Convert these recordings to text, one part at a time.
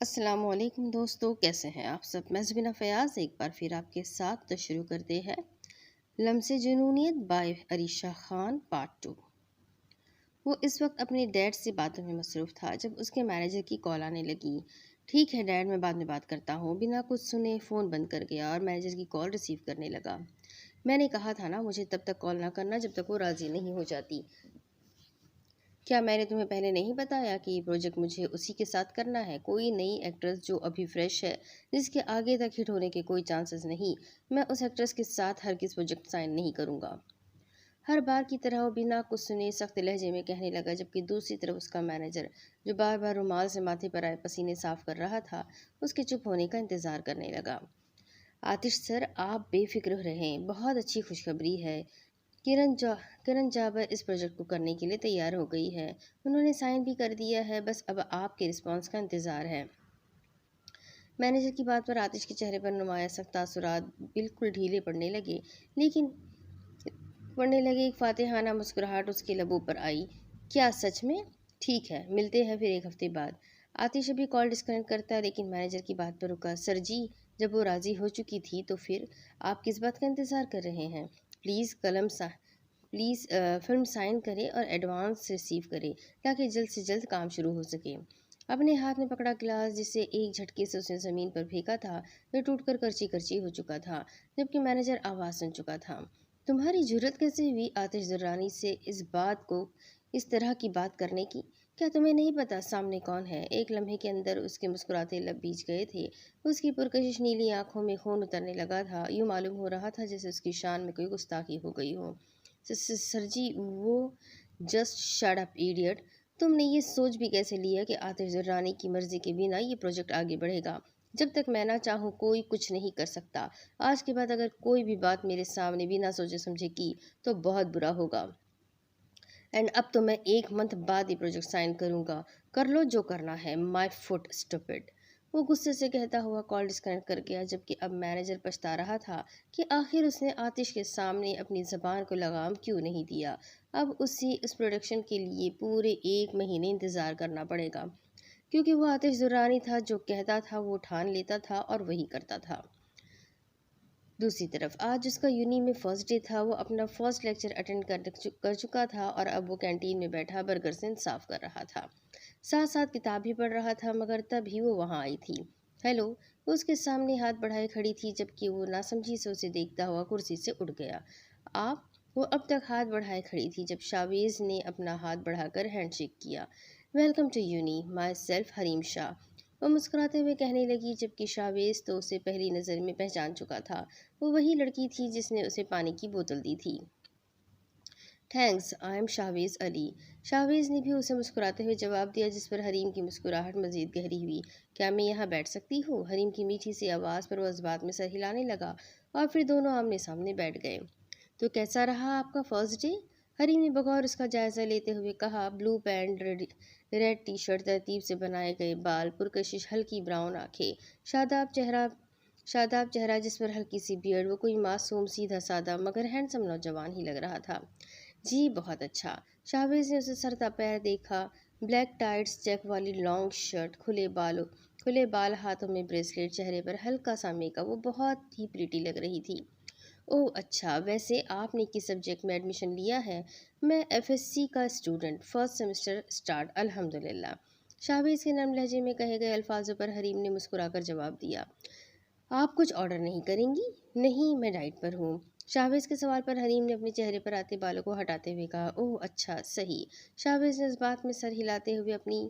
अस्सलामुअलैकुम दोस्तों, कैसे हैं आप सब। मैं ज़बीना फ़याज़ एक बार फिर आपके साथ तो शुरू करते हैं लम्से जुनूनियत बाय अरीशा खान पार्ट 2। वो इस वक्त अपने डैड से बातों में मसरूफ़ था जब उसके मैनेजर की कॉल आने लगी। ठीक है डैड, मैं बाद में बात करता हूँ। बिना कुछ सुने फ़ोन बंद कर गया और मैनेजर की कॉल रिसीव करने लगा। मैंने कहा था ना मुझे तब तक कॉल ना करना जब तक वो राज़ी नहीं हो जाती। क्या मैंने तुम्हें पहले नहीं बताया कि ये प्रोजेक्ट मुझे उसी के साथ करना है। कोई नई एक्ट्रेस जो अभी फ्रेश है, जिसके आगे तक हिट होने के कोई चांसेस नहीं, मैं उस एक्ट्रेस के साथ हर किस प्रोजेक्ट साइन नहीं करूँगा। हर बार की तरह वो बिना कुछ सुने सख्त लहजे में कहने लगा, जबकि दूसरी तरफ उसका मैनेजर, जो बार बार रुमाल से माथे पर आए पसीने साफ कर रहा था, उसके चुप होने का इंतज़ार करने लगा। आतिश सर, आप बेफिक्र रहें, बहुत अच्छी खुशखबरी है। किरण जा किरण जाबर इस प्रोजेक्ट को करने के लिए तैयार हो गई है। उन्होंने साइन भी कर दिया है, बस अब आपके रिस्पांस का इंतज़ार है। मैनेजर की बात पर आतिश के चेहरे पर नुमाया सख्त तासुरात बिल्कुल ढीले पड़ने लगे। एक फातिहाना मुस्कुराहट उसके लबों पर आई। क्या सच में? ठीक है, मिलते हैं फिर एक हफ्ते बाद। आतिश अभी कॉल डिस्कनेक्ट करता, लेकिन मैनेजर की बात पर रुका। सर जी, जब वो राज़ी हो चुकी थी तो फिर आप किस बात का इंतज़ार कर रहे हैं? प्लीज़ फ़िल्म साइन करें और एडवांस रिसीव करें, ताकि जल्द से जल्द काम शुरू हो सके। अपने हाथ में पकड़ा गिलास, जिसे एक झटके से उसने ज़मीन पर फेंका था, वह टूटकर करची करची हो चुका था, जबकि मैनेजर आवाज़ सुन चुका था। तुम्हारी जुर्रत कैसे हुई आतिश दुर्रानी से इस तरह की बात करने की? क्या तुम्हें नहीं पता सामने कौन है? एक लम्हे के अंदर उसके मुस्कुराते लब भीज गए थे। उसकी पुरकशिश नीली आंखों में खून उतरने लगा था। यूँ मालूम हो रहा था जैसे उसकी शान में कोई गुस्ताखी हो गई हो। सर जी, वो जस्ट शट अप इडियट। तुमने ये सोच भी कैसे लिया कि आतिश दुर्रानी की मर्जी के बिना ये प्रोजेक्ट आगे बढ़ेगा? जब तक मैं ना चाहूँ कोई कुछ नहीं कर सकता। आज के बाद अगर कोई भी बात मेरे सामने बिना सोचे समझे की तो बहुत बुरा होगा। एंड अब तो मैं एक मंथ बाद ही प्रोजेक्ट साइन करूँगा। कर लो जो करना है, माई फुट स्टूपिड। वो गुस्से से कहता हुआ कॉल डिस्कनेक्ट कर गया, जबकि अब मैनेजर पछता रहा था कि आखिर उसने आतिश के सामने अपनी ज़बान को लगाम क्यों नहीं दिया। अब उस प्रोडक्शन के लिए पूरे 1 महीने इंतज़ार करना पड़ेगा, क्योंकि वो आतिश दुर्रानी था। जो कहता था वो ठान लेता था और वही करता था। दूसरी तरफ आज उसका यूनी में फर्स्ट डे था। वो अपना फर्स्ट लेक्चर अटेंड कर चुका था और अब वो कैंटीन में बैठा बर्गर से इंसाफ कर रहा था। साथ साथ किताब भी पढ़ रहा था, मगर तभी वो वहाँ आई थी। हेलो। वो उसके सामने हाथ बढ़ाए खड़ी थी, जबकि वो नासमझी से उसे देखता हुआ कुर्सी से उठ गया। आप? वो अब तक हाथ बढ़ाए खड़ी थी जब शावेज ने अपना हाथ बढ़ाकर हैंडशेक किया। Welcome to uni, myself Hareem Shah, वो मुस्कुराते हुए कहने लगी, जबकि शावेज तो उसे पहली नज़र में पहचान चुका था। वो वही लड़की थी जिसने उसे पानी की बोतल दी थी। Thanks, I am Shavez Ali. Shavez ने भी उसे मुस्कुराते हुए जवाब दिया, जिस पर हरीम की मुस्कुराहट मजीद गहरी हुई। क्या मैं यहाँ बैठ सकती हूँ? हरीम की मीठी सी आवाज़ पर वो इस बात में सर हिलाने लगा और फिर दोनों आमने सामने बैठ गए। तो कैसा रहा आपका फर्स्ट डे? हरीम ने बगौर उसका जायज़ा लेते हुए कहा। Blue pant, red T shirt, तरतीब से बनाए गए बाल, पुरकशिश हल्की ब्राउन आंखें, शादाब चेहरा जिस पर हल्की सी बियर्ड। वो कोई मासूम सीधा सादा मगर हैंडसम नौजवान ही लग रहा था। जी बहुत अच्छा। शाहवेज ने उसे सरता पैर देखा। ब्लैक टाइट्स, चेक वाली लॉन्ग शर्ट, खुले बाल, हाथों में ब्रेसलेट, चेहरे पर हल्का सा मेकअप। वो बहुत ही प्रीटी लग रही थी। ओह अच्छा, वैसे आपने किस सब्जेक्ट में एडमिशन लिया है? मैं एफएससी का स्टूडेंट, फर्स्ट सेमेस्टर स्टार्ट अल्हम्दुलिल्लाह। शाहवेज के नरम लहजे में कहे गए अल्फाजों पर हरीम ने मुस्कुराकर जवाब दिया। आप कुछ ऑर्डर नहीं करेंगी? नहीं, मैं डाइट पर हूँ। शाहवेज के सवाल पर हरीम ने अपने चेहरे पर आते बालों को हटाते हुए कहा। ओह अच्छा, सही। शाहवेज ने इस बात में सर हिलाते हुए अपनी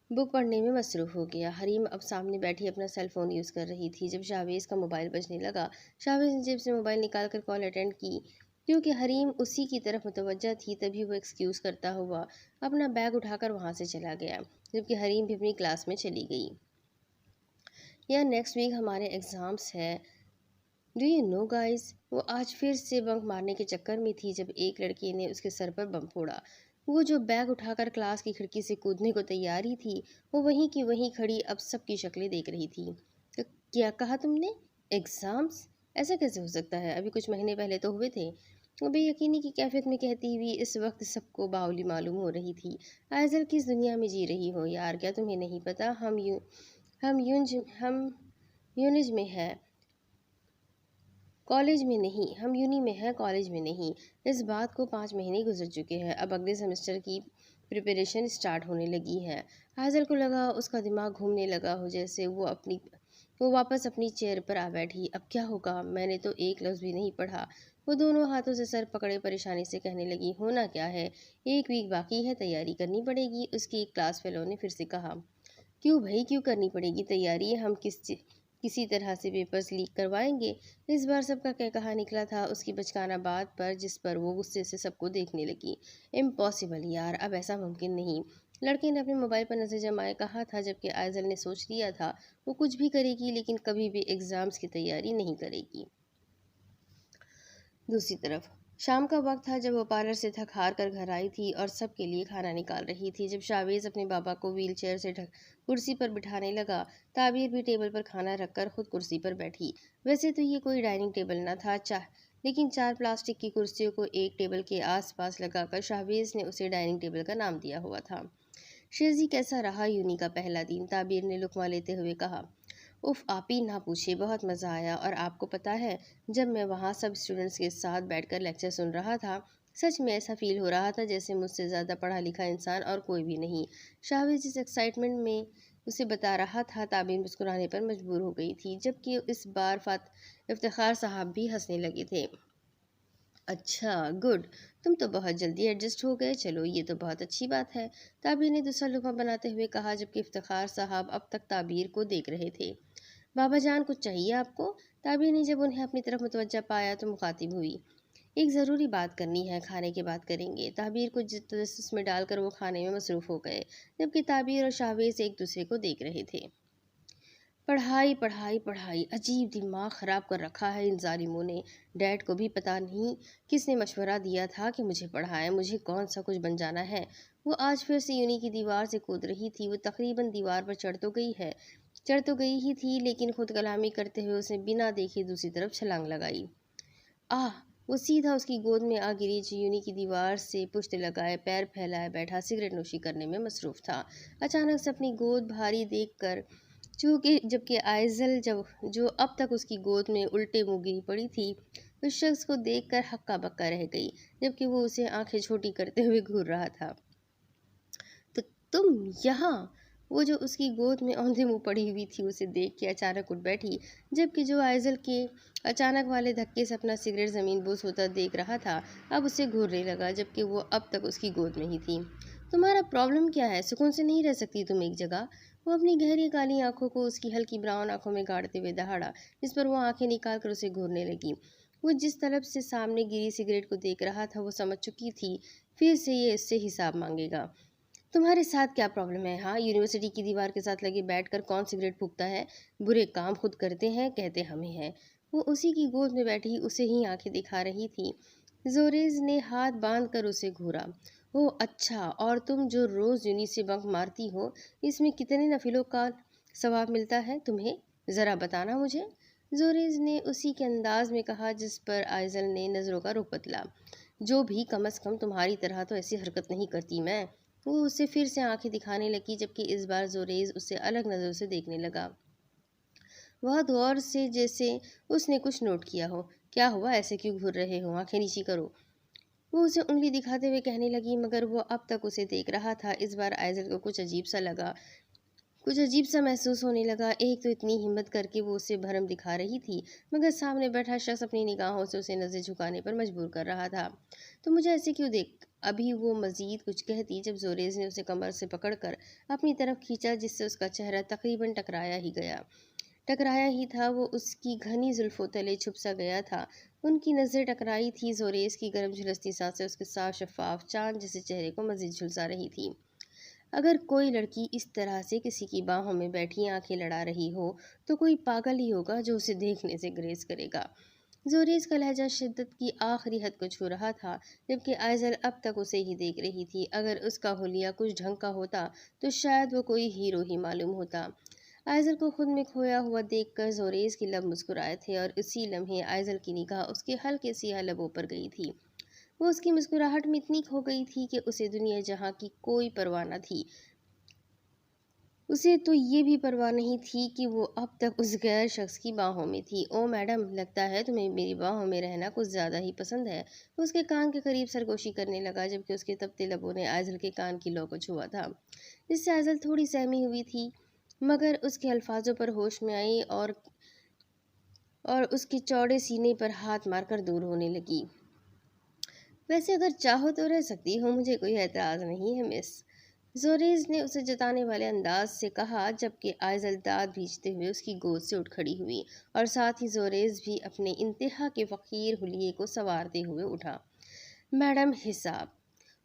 बुक पढ़ने में मसरूफ़ हो गया। हरीम अब सामने बैठी अपना सेल फ़ोन यूज़ कर रही थी जब शाहवेज का मोबाइल बजने लगा। शाहवेज ने जेब से मोबाइल निकाल कर कॉल अटेंड की। क्योंकि हरीम उसी की तरफ मुतवज्जा थी, तभी वो एक्सक्यूज़ करता हुआ अपना बैग उठाकर वहाँ से चला गया, जबकि हरीम भी अपनी क्लास में चली गई। यार नेक्स्ट वीक हमारे एग्ज़ाम्स है। डू यू नो गाइस, वो आज फिर से बंक मारने के चक्कर में थी जब एक लड़की ने उसके सर पर बम फोड़ा। वो जो बैग उठाकर क्लास की खिड़की से कूदने को तैयार ही थी, वो वहीं की वहीं खड़ी अब सबकी शक्लें देख रही थी। तो क्या कहा तुमने? एग्ज़ाम्स? ऐसा कैसे हो सकता है? अभी कुछ महीने पहले तो हुए थे। वो बेयकीनी की कैफियत में कहती हुई इस वक्त सबको बावली मालूम हो रही थी। आइज़ल किस दुनिया में जी रही हो यार? क्या तुम्हें नहीं पता हम यूनिज में है कॉलेज में नहीं, हम यूनी में हैं कॉलेज में नहीं। इस बात को 5 महीने गुजर चुके हैं। अब अगले सेमेस्टर की प्रिपरेशन स्टार्ट होने लगी है। हाजल को लगा उसका दिमाग घूमने लगा हो, जैसे वो वापस अपनी चेयर पर आ बैठी। अब क्या होगा? मैंने तो एक लफ्ज़ भी नहीं पढ़ा। वो दोनों हाथों से सर पकड़े परेशानी से कहने लगी, होना क्या है, एक वीक बाकी है, तैयारी करनी पड़ेगी। उसकी एक क्लास फेलो ने फिर से कहा, क्यों भाई, क्यों करनी पड़ेगी तैयारी? हम किसी तरह से पेपर्स लीक करवाएंगे। इस बार सबका क्या कहा निकला था उसकी बचकाना बात पर, जिस पर वो गुस्से से सबको देखने लगी। इम्पॉसिबल यार, अब ऐसा मुमकिन नहीं। लड़के ने अपने मोबाइल पर नजर जमाए कहा था, जबकि आयजल ने सोच लिया था वो कुछ भी करेगी लेकिन कभी भी एग्जाम्स की तैयारी नहीं करेगी। दूसरी तरफ शाम का वक्त था, जब वो पार्लर से थक हार कर घर आई थी और सबके लिए खाना निकाल रही थी। जब शाहवेज अपने बाबा को व्हील चेयर से कुर्सी पर बिठाने लगा, ताबीर भी टेबल पर खाना रखकर खुद कुर्सी पर बैठी। वैसे तो ये कोई डाइनिंग टेबल न था, लेकिन 4 प्लास्टिक की कुर्सियों को एक टेबल के आसपास लगाकर शाहवेज ने उसे डाइनिंग टेबल का नाम दिया हुआ था। शेरजी, कैसा रहा यूनी का पहला दिन? ताबीर ने लुकमा लेते हुए कहा। उफ, आप ही ना पूछे, बहुत मज़ा आया। और आपको पता है, जब मैं वहाँ सब स्टूडेंट्स के साथ बैठकर लेक्चर सुन रहा था, सच में ऐसा फील हो रहा था जैसे मुझसे ज़्यादा पढ़ा लिखा इंसान और कोई भी नहीं। शाहवेज जिस एक्साइटमेंट में उसे बता रहा था, ताबीर मुस्कुराने पर मजबूर हो गई थी, जबकि इस बार इफ्तिखार साहब भी हंसने लगे थे। अच्छा, गुड, तुम तो बहुत जल्दी एडजस्ट हो गए, चलो ये तो बहुत अच्छी बात है, ताबीर ने दूसरा लुकमा बनाते हुए कहा, जबकि इफ्तिखार साहब अब तक ताबीर को देख रहे थे। बाबा जान, कुछ चाहिए आपको? ताबीर ने जब उन्हें अपनी तरफ मुतवज्जा पाया तो मुखातिब हुई। एक ज़रूरी बात करनी है, खाने के बाद करेंगे। ताबीर को तजस्सुस में डालकर वो खाने में मसरूफ़ हो गए, जबकि ताबीर और शाहवेज एक दूसरे को देख रहे थे। पढ़ाई पढ़ाई पढ़ाई, अजीब दिमाग ख़राब कर रखा है इन ज़ालिमों ने। डैड को भी पता नहीं किसने मशवरा दिया था कि मुझे पढ़ाएं, मुझे कौन सा कुछ बन जाना है। वो आज फिर से यूनी की दीवार से कूद रही थी। वो तकरीबन दीवार पर चढ़ तो गई ही थी, लेकिन खुद कलामी करते हुए उसने बिना देखे दूसरी तरफ छलांग लगाई। आह! वो सीधा उसकी गोद में आ गिरी, जो यूनी की दीवार से पुश्त लगाए पैर फैलाए बैठा सिगरेट नोशी करने में मसरूफ़ था। अचानक से अपनी गोद भारी देखकर, चूँकि जबकि आइज़ल जो अब तक उसकी गोद में उल्टे मुँह गिरी पड़ी थी, उस शख्स को देखकर हक्का-बक्का रह गई, जबकि वो उसे आंखें छोटी करते हुए घूर रहा था। तो तुम यहाँ? वो जो उसकी गोद में औंधे मुँह पड़ी हुई थी, उसे देख के अचानक उठ बैठी, जबकि जो आइज़ल के अचानक वाले धक्के से अपना सिगरेट ज़मीन बोस होता देख रहा था, अब उसे घूरने लगा, जबकि वो अब तक उसकी गोद में ही थी। तुम्हारा प्रॉब्लम क्या है? सुकून से नहीं रह सकती तुम एक जगह? वो अपनी गहरी काली आंखों को उसकी हल्की ब्राउन आंखों में गाड़ते हुए दहाड़ा, जिस पर वो आंखें निकाल कर उसे घूरने लगी। वो जिस तरफ से सामने गिरी सिगरेट को देख रहा था, वो समझ चुकी थी फिर से ये इससे हिसाब मांगेगा। तुम्हारे साथ क्या प्रॉब्लम है? हाँ, यूनिवर्सिटी की दीवार के साथ लगे बैठकर कौन सिगरेट फूकता है? बुरे काम खुद करते हैं, कहते हमें हैं। वो उसी की गोद में बैठी उसे ही आंखें दिखा रही थी। जोरेज ने हाथ बांध कर उसे घूरा। ओह अच्छा, और तुम जो रोज़ यूनि से बंक मारती हो, इसमें कितने नफिलों का सवाब मिलता है तुम्हें? ज़रा बताना मुझे। जोरेज ने उसी के अंदाज में कहा, जिस पर आइजल ने नज़रों का रुख बदला। जो भी, कम अज़ कम तुम्हारी तरह तो ऐसी हरकत नहीं करती मैं। वो उसे फिर से आंखें दिखाने लगी, जबकि इस बार जोरेज उसे अलग नज़रों से देखने लगा, बहुत गौर से, जैसे उसने कुछ नोट किया हो। क्या हुआ, ऐसे क्यों घूर रहे हो? आंखें नीची करो। वो उसे उंगली दिखाते हुए कहने लगी, मगर वो अब तक उसे देख रहा था। इस बार आइजल को कुछ अजीब सा महसूस होने लगा। एक तो इतनी हिम्मत करके वो उसे भरम दिखा रही थी, मगर सामने बैठा शख्स अपनी निगाहों से उसे नजर झुकाने पर मजबूर कर रहा था। तो मुझे ऐसे क्यों देख? अभी वो मजीद कुछ कहती, जब जोरेज ने उसे कमर से पकड़कर अपनी तरफ खींचा, जिससे उसका चेहरा तकरीबन टकराया ही था। वो उसकी घनी जुल्फों तले छुप सा गया था। उनकी नज़र टकराई थी। जोरेज की गर्म झुलसती सांसें उसके साफ शफाफ चांद जैसे चेहरे को मजीद झुलसा रही थी। अगर कोई लड़की इस तरह से किसी की बाहों में बैठी आंखें लड़ा रही हो, तो कोई पागल ही होगा जो उसे देखने से गुरेज करेगा। जोरेज का लहजा शिद्दत की आखिरी हद को छू रहा था, जबकि आइजल अब तक उसे ही देख रही थी। अगर उसका हुलिया कुछ ढंग का होता, तो शायद वो कोई हीरो ही मालूम होता। आइजल को खुद में खोया हुआ देखकर जोरेज के लब मुस्कुराए थे, और उसी लम्हे आइजल की निगाह उसके हल्के सियाह लबों पर गई थी। वो उसकी मुस्कुराहट में इतनी खो गई थी कि उसे दुनिया जहाँ की कोई परवाह न थी। उसे तो ये भी परवाह नहीं थी कि वो अब तक उस गैर शख्स की बाहों में थी। ओ मैडम, लगता है तुम्हें मेरी बाहों में रहना कुछ ज़्यादा ही पसंद है। वो उसके कान के करीब सरगोशी करने लगा, जबकि उसके तपते लबों ने आइज़ल के कान की लौ को छुआ था, जिससे आइज़ल थोड़ी सहमी हुई थी, मगर उसके अल्फाजों पर होश में आई और उसके चौड़े सीने पर हाथ मारकर दूर होने लगी। वैसे अगर चाहो तो रह सकती हो, मुझे कोई एतराज़ नहीं है मिस, जोरेज ने उसे जताने वाले अंदाज से कहा, जबकि आइज़ल दांत भींचते हुए उसकी गोद से उठ खड़ी हुई और साथ ही जोरेज भी अपने इंतहा के फ़कीर हुलिये को संवारते हुए उठा। मैडम, हिसाब।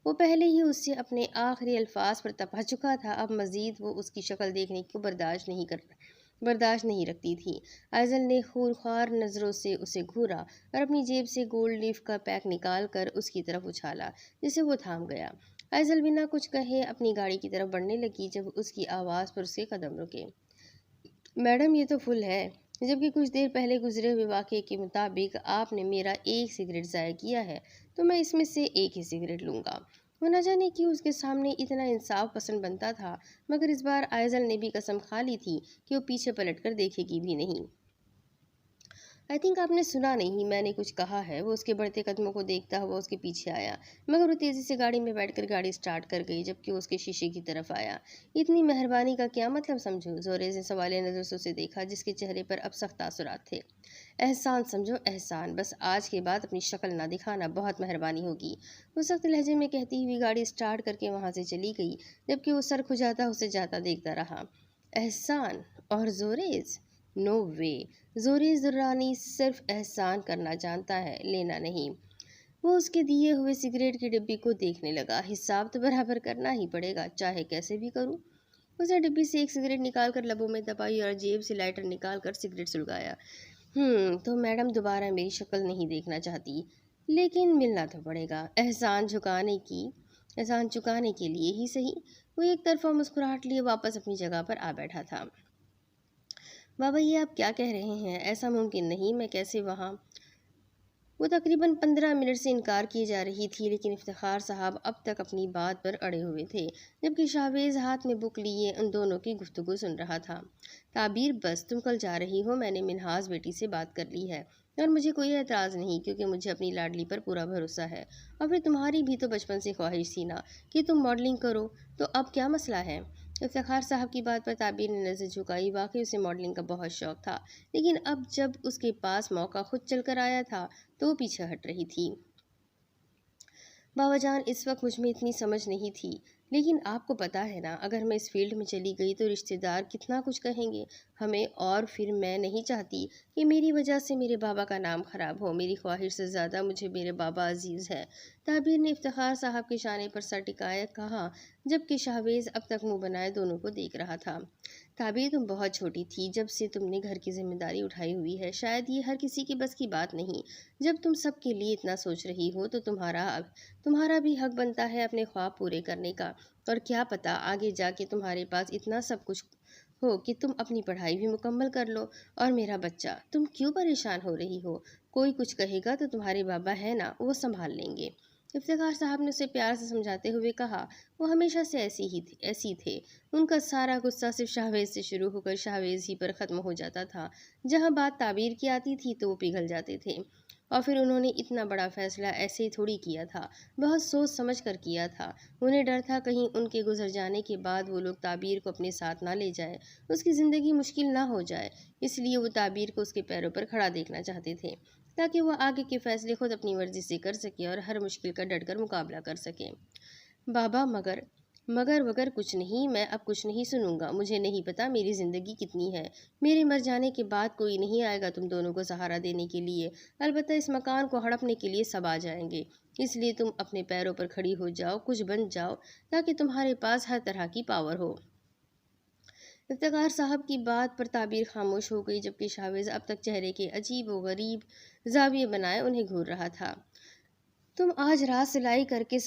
वो पहले ही उससे अपने आखिरी अल्फाज पर तपा चुका था, अब मजीद वो उसकी शक्ल देखने को बर्दाश्त नहीं रखती थी। आइज़ल ने खूंखार नज़रों से उसे घूरा और अपनी जेब से गोल्ड लीफ का पैक निकाल कर उसकी तरफ उछाला, जिसे वो थाम गया। आइज़ल बिना कुछ कहे अपनी गाड़ी की तरफ बढ़ने लगी, जब उसकी आवाज़ पर उसके कदम रुके। मैडम, ये तो फुल है, जबकि कुछ देर पहले गुजरे हुए वाक़ये के मुताबिक आपने मेरा एक सिगरेट ज़ाया किया है, तो मैं इसमें से एक ही सिगरेट लूँगा। वो न जाने क्यों उसके सामने इतना इंसाफ पसंद बनता था, मगर इस बार आइज़ल ने भी कसम खा ली थी कि वो पीछे पलट कर देखेगी भी नहीं। आई थिंक आपने सुना नहीं, मैंने कुछ कहा है। वो उसके बढ़ते कदमों को देखता हुआ उसके पीछे आया, मगर वो तेज़ी से गाड़ी में बैठकर गाड़ी स्टार्ट कर गई, जबकि वो उसके शीशे की तरफ आया। इतनी मेहरबानी का क्या मतलब समझूं? जोरेज ने सवालिया नज़र से उसे देखा, जिसके चेहरे पर अब सख्त तासुरात थे। एहसान समझो, एहसान। बस आज के बाद अपनी शक्ल ना दिखाना, बहुत मेहरबानी होगी। वो सख्त लहजे में कहती हुई गाड़ी स्टार्ट करके वहाँ से चली गई, जबकि वो सर खुजाता उसे जाता देखता रहा। एहसान और जोरेज? नो वे। जोरेज दुर्रानी सिर्फ एहसान करना जानता है, लेना नहीं। वो उसके दिए हुए सिगरेट की डिब्बी को देखने लगा। हिसाब तो बराबर करना ही पड़ेगा, चाहे कैसे भी करूं। उसने डिब्बी से एक सिगरेट निकालकर लबों में दबाई और जेब से लाइटर निकालकर सिगरेट सुलगाया। तो मैडम दोबारा मेरी शक्ल नहीं देखना चाहती, लेकिन मिलना तो पड़ेगा। एहसान चुकाने के लिए ही सही। वो एक तरफा मुस्कुराहट लिए वापस अपनी जगह पर आ बैठा था। बाबा, ये आप क्या कह रहे हैं? ऐसा मुमकिन नहीं, मैं कैसे वहाँ? वो तकरीबन 15 मिनट से इनकार किए जा रही थी, लेकिन इफ्तिखार साहब अब तक अपनी बात पर अड़े हुए थे, जबकि शाहवेज हाथ में बुक लिए उन दोनों की गुफ्तगू सुन रहा था। ताबीर, बस तुम कल जा रही हो, मैंने मिनहाज बेटी से बात कर ली है और मुझे कोई एतराज़ नहीं, क्योंकि मुझे अपनी लाडली पर पूरा भरोसा है। और फिर तुम्हारी भी तो बचपन से ख्वाहिश थी ना कि तुम मॉडलिंग करो, तो अब क्या मसला है? इफ्तिखार साहब की बात पर ताबीर ने नज़र झुकाई। वाकई उसे मॉडलिंग का बहुत शौक था, लेकिन अब जब उसके पास मौका खुद चलकर आया था तो वो पीछे हट रही थी। बाबाजान, इस वक्त मुझ में इतनी समझ नहीं थी, लेकिन आपको पता है ना, अगर मैं इस फील्ड में चली गई तो रिश्तेदार कितना कुछ कहेंगे हमें, और फिर मैं नहीं चाहती कि मेरी वजह से मेरे बाबा का नाम खराब हो। मेरी ख्वाहिश से ज़्यादा मुझे मेरे बाबा अजीज़ है। ताबीर ने इफ्तिखार साहब के शाने पर सर टिकाया कहा, जबकि शाहवेज अब तक मुंह बनाए दोनों को देख रहा था। ताबीर, तुम बहुत छोटी थी जब से तुमने घर की जिम्मेदारी उठाई हुई है, शायद ये हर किसी के बस की बात नहीं। जब तुम सबके लिए इतना सोच रही हो तो तुम्हारा भी हक बनता है अपने ख्वाब पूरे करने का। और क्या पता आगे जाके तुम्हारे पास इतना सब कुछ हो कि तुम अपनी पढ़ाई भी मुकम्मल कर लो। और मेरा बच्चा, तुम क्यों परेशान हो रही हो? कोई कुछ कहेगा तो तुम्हारे बाबा है ना, वो संभाल लेंगे। इफ्तिखार साहब ने उसे प्यार से समझाते हुए कहा। वो हमेशा से ऐसी थे। उनका सारा गुस्सा सिर्फ शाहवेज से शुरू होकर शाहवेज ही पर ख़त्म हो जाता था। जहाँ बात ताबीर की आती थी तो वो पिघल जाते थे। और फिर उन्होंने इतना बड़ा फैसला ऐसे ही थोड़ी किया था, बहुत सोच समझ कर किया था। उन्हें डर था कहीं उनके गुजर जाने के बाद वो लोग ताबीर को अपने साथ ना ले जाए, उसकी ज़िंदगी मुश्किल ना हो जाए। इसलिए वो ताबीर को उसके पैरों पर खड़ा देखना चाहते थे, ताकि वह आगे के फैसले खुद अपनी मर्जी से कर सके और हर मुश्किल का डट कर मुकाबला कर सके। बाबा, मगर मगर वगर कुछ नहीं, मैं अब कुछ नहीं सुनूंगा। मुझे नहीं पता मेरी ज़िंदगी कितनी है। मेरे मर जाने के बाद कोई नहीं आएगा तुम दोनों को सहारा देने के लिए। अलबत्ता इस मकान को हड़पने के लिए सब आ जाएंगे। इसलिए तुम अपने पैरों पर खड़ी हो जाओ, कुछ बन जाओ, ताकि तुम्हारे पास हर तरह की पावर हो। इफ्तिखार साहब की बात पर ताबीर खामोश हो गई, जबकि शाहवेज अब तक चेहरे के अजीब व गरीब जाविये बनाए उन्हें घूर रहा था। तुम आज रात सिलाई करके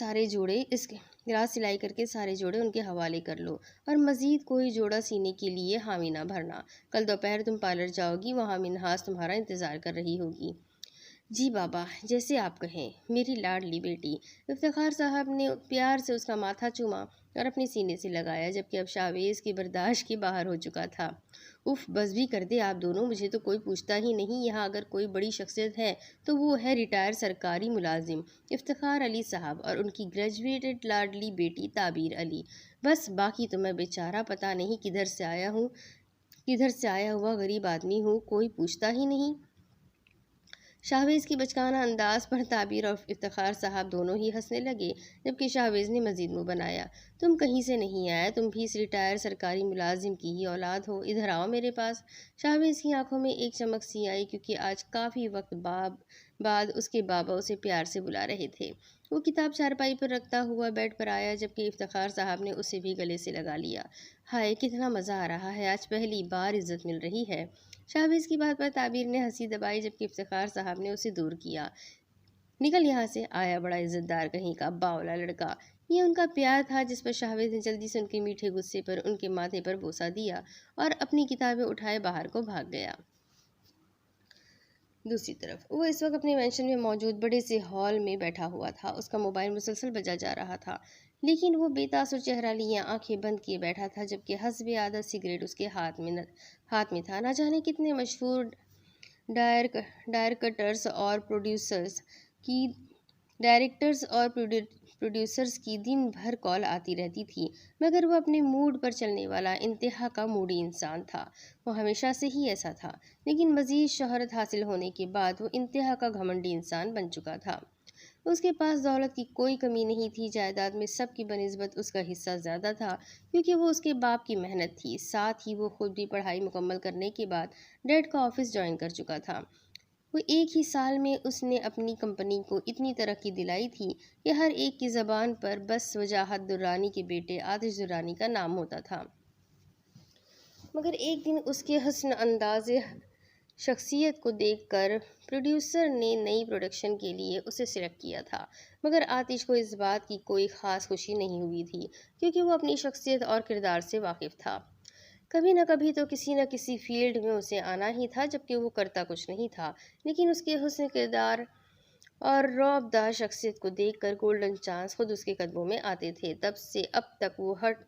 सारे जोड़े उनके हवाले कर लो, और मज़ीद कोई जोड़ा सीने के लिए हामी ना भरना। कल दोपहर तुम पार्लर जाओगी, वहाँ मिनहास तुम्हारा इंतज़ार कर रही होगी। जी बाबा, जैसे आप कहें मेरी लाडली बेटी। इफ्तिखार साहब ने प्यार से उसका माथा चूमा और अपने सीने से लगाया, जबकि अब शाहवेज की बर्दाश्त के बाहर हो चुका था। उफ, बस भी कर दे आप दोनों, मुझे तो कोई पूछता ही नहीं। यहाँ अगर कोई बड़ी शख्सियत है तो वो है रिटायर सरकारी मुलाजिम इफ्तिखार अली साहब और उनकी ग्रेजुएटेड लाडली बेटी ताबीर अली। बस बाकी तो मैं बेचारा पता नहीं किधर से आया हुआ गरीब आदमी हूँ, कोई पूछता ही नहीं। शाहवेज़ की बचकाना अंदाज पर ताबीर और इफ्तिखार साहब दोनों ही हंसने लगे, जबकि शाहवेज़ ने मजीद मुंह बनाया। तुम कहीं से नहीं आए, तुम भी इस रिटायर सरकारी मुलाजिम की ही औलाद हो, इधर आओ मेरे पास। शाहवेज़ की आंखों में एक चमक सी आई, क्योंकि आज काफ़ी वक्त बाद उसके बाबा उसे प्यार से बुला रहे थे। वो किताब चारपाई पर रखता हुआ बेड पर आया, जबकि इफ्तिखार साहब ने उसे भी गले से लगा लिया। हाय, कितना मज़ा आ रहा है, आज पहली बार इज्जत मिल रही है। शाहवेज़ की बात पर ताबीर ने हंसी दबाई, जबकि इफ्तिखार साहब ने उसे दूर किया। निकल यहाँ से, आया बड़ा इज्जतदार कहीं का बावला लड़का। ये उनका प्यार था, जिस पर शाहवेज़ ने जल्दी से उनके मीठे गुस्से पर उनके माथे पर बोसा दिया और अपनी किताबें उठाए बाहर को भाग गया। दूसरी तरफ वो इस वक्त अपने मेंशन में मौजूद बड़े से हॉल में बैठा हुआ था। उसका मोबाइल मुसलसल बजा जा रहा था, लेकिन वो बेतासुर चेहरा लिए आंखें बंद किए बैठा था, जबकि हस्बे आदत सिगरेट उसके हाथ में था। ना जाने कितने मशहूर डायरेक्टर्स और प्रोड्यूसर्स की डायरेक्टर्स और प्रोड्यूसर्स की दिन भर कॉल आती रहती थी, मगर वो अपने मूड पर चलने वाला इंतहा का मूडी इंसान था। वो हमेशा से ही ऐसा था, लेकिन मज़ीद शोहरत हासिल होने के बाद वो इंतहा का घमंडी इंसान बन चुका था। उसके पास दौलत की कोई कमी नहीं थी, जायदाद में सबकी बनिस्बत उसका हिस्सा ज़्यादा था, क्योंकि वो उसके बाप की मेहनत थी। साथ ही वो खुद भी पढ़ाई मुकम्मल करने के बाद डैड का ऑफिस ज्वाइन कर चुका था। वो एक ही साल में उसने अपनी कंपनी को इतनी तरक्की दिलाई थी कि हर एक की ज़बान पर बस वजाहत दुर्रानी के बेटे आतिश दुर्रानी का नाम होता था। मगर एक दिन उसके हसन अंदाज़े शख्सियत को देखकर प्रोड्यूसर ने नई प्रोडक्शन के लिए उसे सिलेक्ट किया था, मगर आतिश को इस बात की कोई ख़ास खुशी नहीं हुई थी, क्योंकि वो अपनी शख्सियत और किरदार से वाकिफ़ था। कभी न कभी तो किसी न किसी फील्ड में उसे आना ही था, जबकि वो करता कुछ नहीं था। लेकिन उसके हुस्न किरदार और रौबदार शख्सियत को देखकर गोल्डन चांस खुद उसके कदमों में आते थे। तब से अब तक वो हट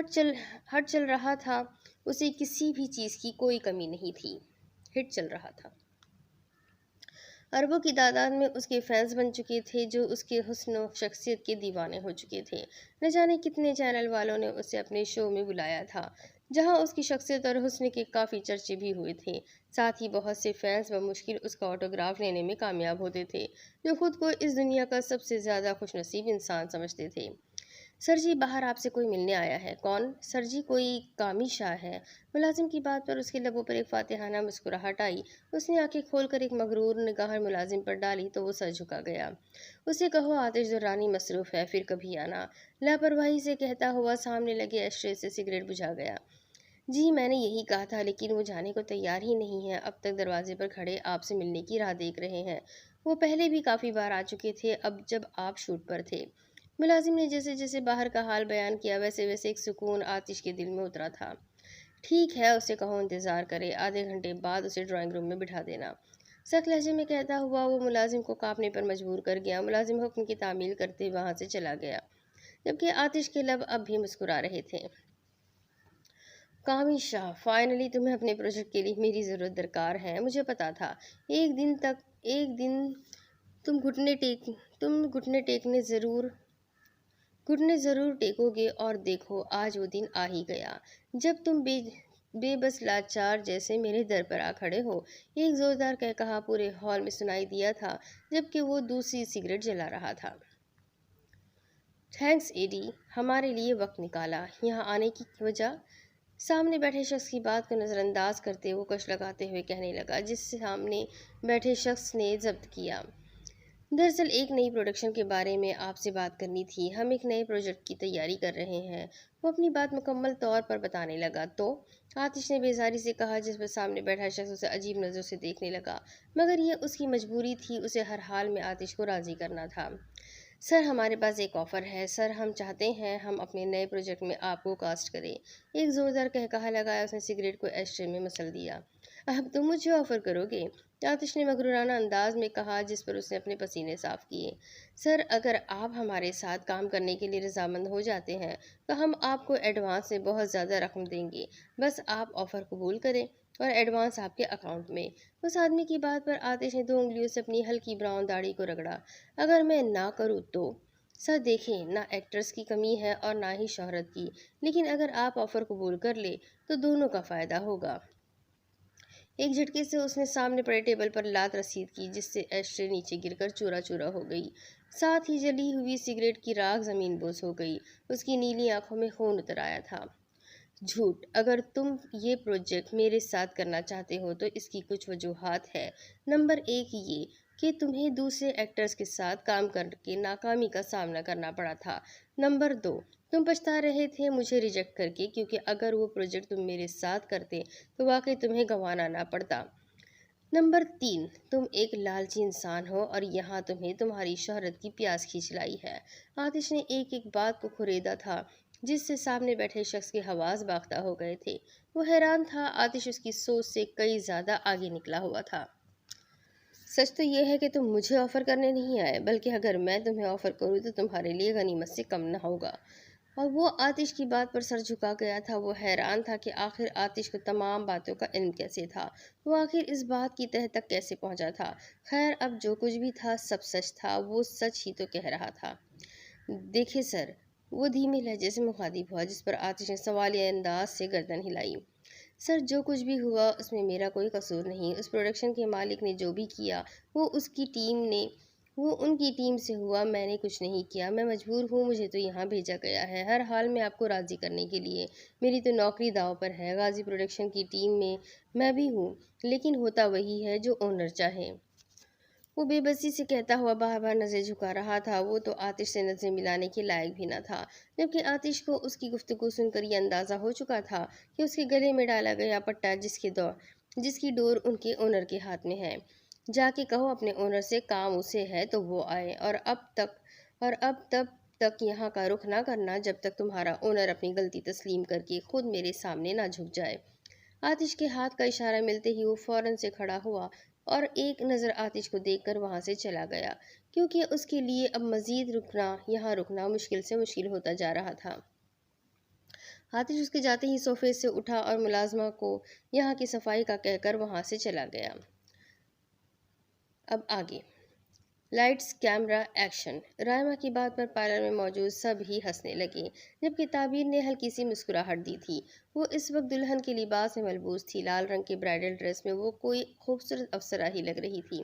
चल हट चल रहा था। उसे किसी भी चीज़ की कोई कमी नहीं थी। हिट चल रहा था। अरबों की तादाद में उसके फैंस बन चुके थे, जो उसके हुस्न और शख्सियत के दीवाने हो चुके थे। न जाने कितने चैनल वालों ने उसे अपने शो में बुलाया था, जहां उसकी शख्सियत और हुस्न के काफ़ी चर्चे भी हुए थे। साथ ही बहुत से फैंस बमुश्किल उसका ऑटोग्राफ लेने में कामयाब होते थे, जो खुद को इस दुनिया का सबसे ज़्यादा खुशनसीब इंसान समझते थे। सर जी, बाहर आपसे कोई मिलने आया है। कौन? सर जी, कोई कामी शाह है। मुलाजिम की बात पर उसके लबों पर एक फातिहाना मुस्कुराहट आई। उसने आंखें खोलकर एक मगरूर निगाह मुलाजिम पर डाली तो वो सर झुका गया। उसे कहो आतिश दुर्रानी मसरूफ़ है, फिर कभी आना। लापरवाही से कहता हुआ सामने लगे एस्ट्रे से सिगरेट बुझा गया। जी, मैंने यही कहा था, लेकिन वो जाने को तैयार ही नहीं है। अब तक दरवाजे पर खड़े आपसे मिलने की राह देख रहे हैं। वो पहले भी काफ़ी बार आ चुके थे, अब जब आप शूट पर थे। मुलाजिम ने जैसे जैसे बाहर का हाल बयान किया, वैसे वैसे एक सुकून आतिश के दिल में उतरा था। ठीक है, उसे कहो इंतज़ार करे, आधे घंटे बाद उसे ड्राइंग रूम में बिठा देना। सख्त लहजे में कहता हुआ वो मुलाजिम को कांपने पर मजबूर कर गया। मुलाजिम हुक्म की तामील करते वहाँ से चला गया, जबकि आतिश के लब अब भी मुस्कुरा रहे थे। कामी शाह, फाइनली तुम्हें अपने प्रोजेक्ट के लिए मेरी ज़रूरत दरकार है। मुझे पता था एक दिन तुम घुटने ज़रूर टेकोगे, और देखो आज वो दिन आ ही गया जब तुम बेबस लाचार जैसे मेरे दर पर आ खड़े हो। एक ज़ोरदार कहकहा पूरे हॉल में सुनाई दिया था, जबकि वो दूसरी सिगरेट जला रहा था। थैंक्स एडी, हमारे लिए वक्त निकाला। यहाँ आने की वजह? सामने बैठे शख्स की बात को नज़रअंदाज करते वो कश लगाते हुए कहने लगा, जिससे सामने बैठे शख्स ने जब्त किया। दरअसल एक नई प्रोडक्शन के बारे में आपसे बात करनी थी। हम एक नए प्रोजेक्ट की तैयारी कर रहे हैं। वो अपनी बात मुकम्मल तौर पर बताने लगा तो आतिश ने बेजारी से कहा, जिस पर सामने बैठा शख्स उसे अजीब नज़रों से देखने लगा, मगर यह उसकी मजबूरी थी। उसे हर हाल में आतिश को राज़ी करना था। सर, हमारे पास एक ऑफ़र है। सर, हम चाहते हैं हम अपने नए प्रोजेक्ट में आपको कास्ट करें। एक ज़ोरदार कहकहा लगाया, उसने सिगरेट को एस्ट्रे में मसल दिया। अब तुम मुझे ऑफर करोगे? आतिश ने मगरूराना अंदाज में कहा, जिस पर उसने अपने पसीने साफ किए। सर, अगर आप हमारे साथ काम करने के लिए रजामंद हो जाते हैं तो हम आपको एडवांस में बहुत ज़्यादा रकम देंगे। बस आप ऑफर कबूल करें और एडवांस आपके अकाउंट में। उस आदमी की बात पर आतिश ने 2 उंगलियों से अपनी हल्की ब्राउन दाढ़ी को रगड़ा। अगर मैं ना करूँ तो? सर देखें, ना एक्ट्रेस की कमी है और ना ही शोहरत की, लेकिन अगर आप ऑफर कबूल कर ले तो दोनों का फायदा होगा। एक झटके से उसने सामने पड़े टेबल पर लात रसीद की, जिससे एस्ट्रे नीचे गिरकर चूरा चूरा हो गई। साथ ही जली हुई सिगरेट की राख जमीन बोस हो गई। उसकी नीली आंखों में खून उतर आया था। झूठ। अगर तुम ये प्रोजेक्ट मेरे साथ करना चाहते हो तो इसकी कुछ वजूहात है। नंबर 1 ये कि तुम्हें दूसरे एक्टर्स के साथ काम करके नाकामी का सामना करना पड़ा था। नंबर 2, तुम पछता रहे थे मुझे रिजेक्ट करके, क्योंकि अगर वो प्रोजेक्ट तुम मेरे साथ करते तो वाकई तुम्हें गंवाना ना पड़ता। नंबर 3, तुम एक लालची इंसान हो और यहाँ तुम्हें तुम्हारी शोहरत की प्यास खींच लाई है। आतिश ने एक एक बात को खुरेदा था, जिससे सामने बैठे शख्स के हवास बाख्ता हो गए थे। वो हैरान था, आतिश उसकी सोच से कई ज़्यादा आगे निकला हुआ था। सच तो यह है कि तुम मुझे ऑफ़र करने नहीं आए, बल्कि अगर मैं तुम्हें ऑफ़र करूँ तो तुम्हारे लिए गनीमत से कम ना होगा। और वो आतिश की बात पर सर झुका गया था। वो हैरान था कि आखिर आतिश को तमाम बातों का इल्म कैसे था। वो आखिर इस बात की तह तक कैसे पहुंचा था। खैर, अब जो कुछ भी था सब सच था। वो सच ही तो कह रहा था। देखिए सर, वो धीमे लहजे से मुखातिब हुआ, जिस पर आतिश ने सवालिया अंदाज से गर्दन हिलाई। सर, जो कुछ भी हुआ उसमें मेरा कोई कसूर नहीं। उस प्रोडक्शन के मालिक ने जो भी किया वो उसकी टीम ने वो उनकी टीम से हुआ। मैंने कुछ नहीं किया। मैं मजबूर हूँ, मुझे तो यहाँ भेजा गया है हर हाल में आपको राज़ी करने के लिए। मेरी तो नौकरी दांव पर है। गाजी प्रोडक्शन की टीम में मैं भी हूँ, लेकिन होता वही है जो ओनर चाहे। वो बेबसी से कहता हुआ बार बार नज़र झुका रहा था। वो तो आतिश से नज़रें मिलाने के लायक भी न था, जबकि आतिश को उसकी गुफ्तगू सुनकर यह अंदाज़ा हो चुका था कि उसके गले में डाला गया पट्टा जिसकी डोर उनके ओनर के हाथ में है। जाके कहो अपने ओनर से, काम उसे है तो वो आए, और अब तब तक यहाँ का रुख ना करना जब तक तुम्हारा ओनर अपनी गलती तस्लीम करके खुद मेरे सामने ना झुक जाए। आतिश के हाथ का इशारा मिलते ही वो फौरन से खड़ा हुआ और एक नज़र आतिश को देखकर वहां से चला गया, क्योंकि उसके लिए अब मजीद यहाँ रुकना मुश्किल से मुश्किल होता जा रहा था। आतिश उसके जाते ही सोफे से उठा और मुलाजमा को यहाँ की सफाई का कहकर वहां से चला गया। अब आगे। Lights camera action. रायमा की बात पर पार्लर में मौजूद सब ही हंसने लगे, जबकि ताबीर ने हल्की सी मुस्कुराहट दी थी। वो इस वक्त दुल्हन के लिबास में मलबूस थी। लाल रंग के ब्राइडल ड्रेस में वो कोई खूबसूरत अप्सरा ही लग रही थी,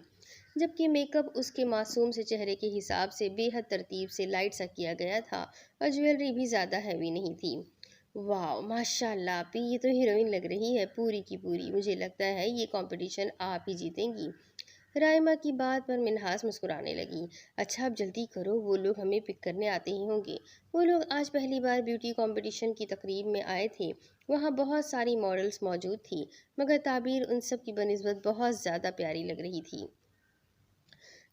जबकि मेकअप उसके मासूम से चेहरे के हिसाब से बेहद तरतीब से लाइट सा किया गया था, और ज्वेलरी भी ज़्यादा हैवी नहीं थी। वाह, माशाल्लाह आपी, ये तो हीरोइन लग रही है पूरी की पूरी। मुझे लगता है ये कंपटीशन आप ही जीतेंगी। राइमा की बात पर मिन्हास मुस्कुराने लगी। अच्छा, अब जल्दी करो, वो लोग हमें पिक करने आते ही होंगे। वो लोग आज पहली बार ब्यूटी कंपटीशन की तकरीब में आए थे। वहाँ बहुत सारी मॉडल्स मौजूद थी, मगर ताबीर उन सब की बनिस्बत बहुत ज़्यादा प्यारी लग रही थी।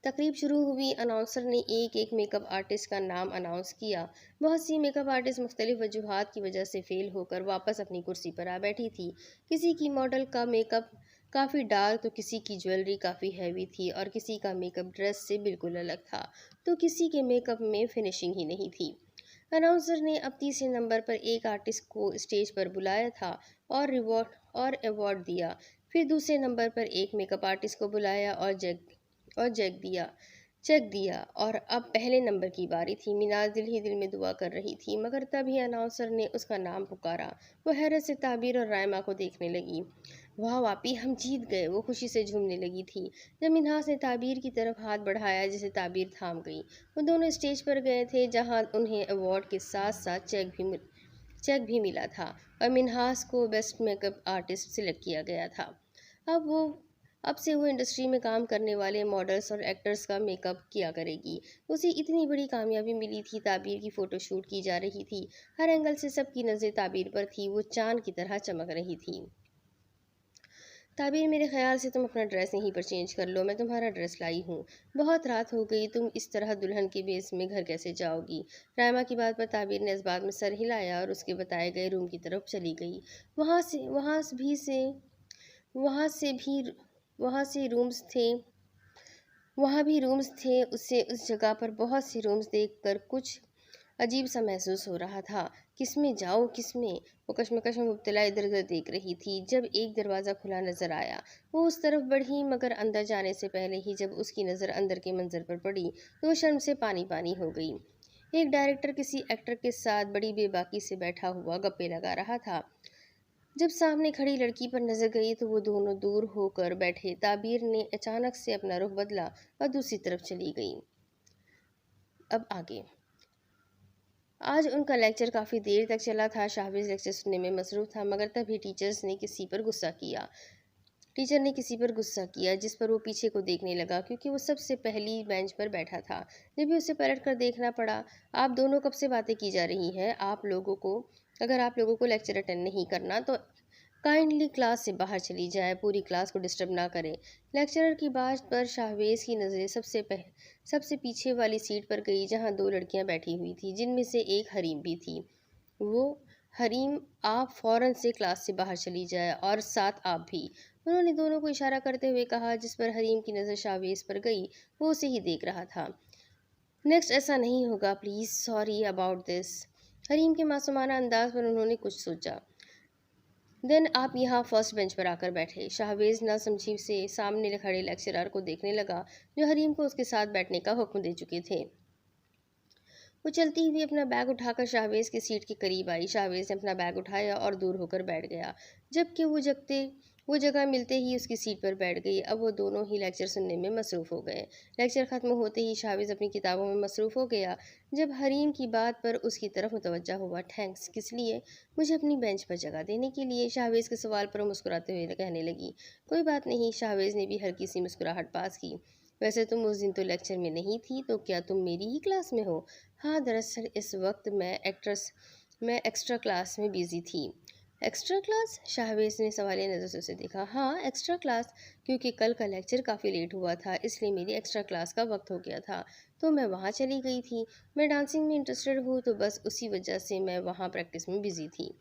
तकरीब शुरू हुई। अनाउंसर ने एक एक मेकअप आर्टिस्ट का नाम अनाउंस किया। बहुत सी मेकअप आर्टिस्ट मुख्तलिफ वजूहात की वजह से फेल होकर वापस अपनी कुर्सी पर आ बैठी थी। किसी की मॉडल का मेकअप काफ़ी डार्क तो किसी की ज्वेलरी काफ़ी हैवी थी, और किसी का मेकअप ड्रेस से बिल्कुल अलग था, तो किसी के मेकअप में फिनिशिंग ही नहीं थी। अनाउंसर ने अब तीसरे नंबर पर एक आर्टिस्ट को स्टेज पर बुलाया था और अवार्ड दिया। फिर दूसरे नंबर पर एक मेकअप आर्टिस्ट को बुलाया और चेक दिया, और अब पहले नंबर की बारी थी। मीनाज दिल ही दिल में दुआ कर रही थी, मगर तभी अनाउंसर ने उसका नाम पुकारा। वो हैरत से ताबीर और रायमा को देखने लगी। वाह वापी, हम जीत गए, वो खुशी से झूमने लगी थी। जब मिन्हास ने ताबीर की तरफ हाथ बढ़ाया, जिसे ताबीर थाम गई। वो दोनों स्टेज पर गए थे, जहां उन्हें अवार्ड के साथ साथ चेक भी मिला था, और मिन्हास को बेस्ट मेकअप आर्टिस्ट सिलेक्ट किया गया था। अब वो अब से वो इंडस्ट्री में काम करने वाले मॉडल्स और एक्टर्स का मेकअप किया करेगी। उसे इतनी बड़ी कामयाबी मिली थी। ताबीर की फ़ोटो शूट की जा रही थी। हर एंगल से सबकी नज़र ताबीर पर थी। वो चांद की तरह चमक रही थी। ताबीर, मेरे ख्याल से तुम अपना ड्रेस यहीं पर चेंज कर लो। मैं तुम्हारा ड्रेस लाई हूँ। बहुत रात हो गई, तुम इस तरह दुल्हन के बेस में घर कैसे जाओगी? रायमा की बात पर ताबीर ने इस बात में सर हिलाया और उसके बताए गए रूम की तरफ चली गई। वहाँ वहाँ से भी वहाँ से रूम्स थे वहाँ भी रूम्स थे। उसे उस जगह पर बहुत से रूम्स देखकर कुछ अजीब सा महसूस हो रहा था। किसमें जाऊँ किसमें? वो कश्मकश में मुब्तला इधर उधर देख रही थी जब एक दरवाज़ा खुला नजर आया। वो उस तरफ बढ़ी मगर अंदर जाने से पहले ही जब उसकी नज़र अंदर के मंजर पर पड़ी तो वो शर्म से पानी पानी हो गई। एक डायरेक्टर किसी एक्टर के साथ बड़ी बेबाकी से बैठा हुआ गप्पे लगा रहा था। जब सामने खड़ी लड़की पर नजर गई तो वो दोनों दूर होकर बैठे। ताबीर ने अचानक से अपना रुख बदला और दूसरी तरफ चली गई। अब आगे। आज उनका लेक्चर काफ़ी देर तक चला था। शाहबाज लेक्चर सुनने में मसरूफ़ था मगर तभी टीचर ने किसी पर गुस्सा किया जिस पर वो पीछे को देखने लगा क्योंकि वो सबसे पहली बेंच पर बैठा था। जब भी उसे पलट कर देखना पड़ा। आप दोनों कब से बातें की जा रही हैं? अगर आप लोगों को लेक्चर अटेंड नहीं करना तो काइंडली क्लास से बाहर चली जाए। पूरी क्लास को डिस्टर्ब ना करें। लेक्चरर की बात पर शाहवेज की नज़रें सबसे पीछे वाली सीट पर गई जहाँ दो लड़कियां बैठी हुई थी जिनमें से एक हरीम भी थी। वो हरीम, आप फौरन से क्लास से बाहर चली जाए और साथ आप भी। उन्होंने दोनों को इशारा करते हुए कहा जिस पर हरीम की नज़र शाहवेज पर गई। वो उसे ही देख रहा था। नेक्स्ट ऐसा नहीं होगा please, sorry about this. Hareem के मासूमाना अंदाज पर उन्होंने कुछ सोचा। देन आप यहाँ फर्स्ट बेंच पर आकर बैठे। शाहवेज नासमझी से सामने खड़े लेक्चरर को देखने लगा जो हरीम को उसके साथ बैठने का हुक्म दे चुके थे। वो चलती हुई अपना बैग उठाकर शाहवेज की सीट के करीब आई। शाहवेज ने अपना बैग उठाया और दूर होकर बैठ गया जबकि वो जगह मिलते ही उसकी सीट पर बैठ गई। अब वो दोनों ही लेक्चर सुनने में मसरूफ़ हो गए। लेक्चर ख़त्म होते ही शाहवेज अपनी किताबों में मसरूफ़ हो गया जब हरीम की बात पर उसकी तरफ मुतवज्जा हुआ। थैंक्स किस लिए? मुझे अपनी बेंच पर जगह देने के लिए। शाहवेज के सवाल पर मुस्कुराते हुए कहने लगी। कोई बात नहीं। शाहवेज ने भी हल्की सी मुस्कुराहट पास की। वैसे तुम उस दिन तो लेक्चर में नहीं थी तो क्या तुम मेरी ही क्लास में हो? हाँ, दरअसल इस वक्त मैं एक्स्ट्रा क्लास में बिज़ी थी। Extra class? शाहवेज ने सवालिया नज़र से उसे देखा। हाँ, एक्स्ट्रा क्लास, क्योंकि कल का लेक्चर काफ़ी लेट हुआ था इसलिए मेरी एक्स्ट्रा क्लास का वक्त हो गया था तो मैं वहाँ चली गई थी। मैं डांसिंग में इंटरेस्टेड हूँ तो बस उसी वजह से मैं वहाँ प्रैक्टिस में बिज़ी थी।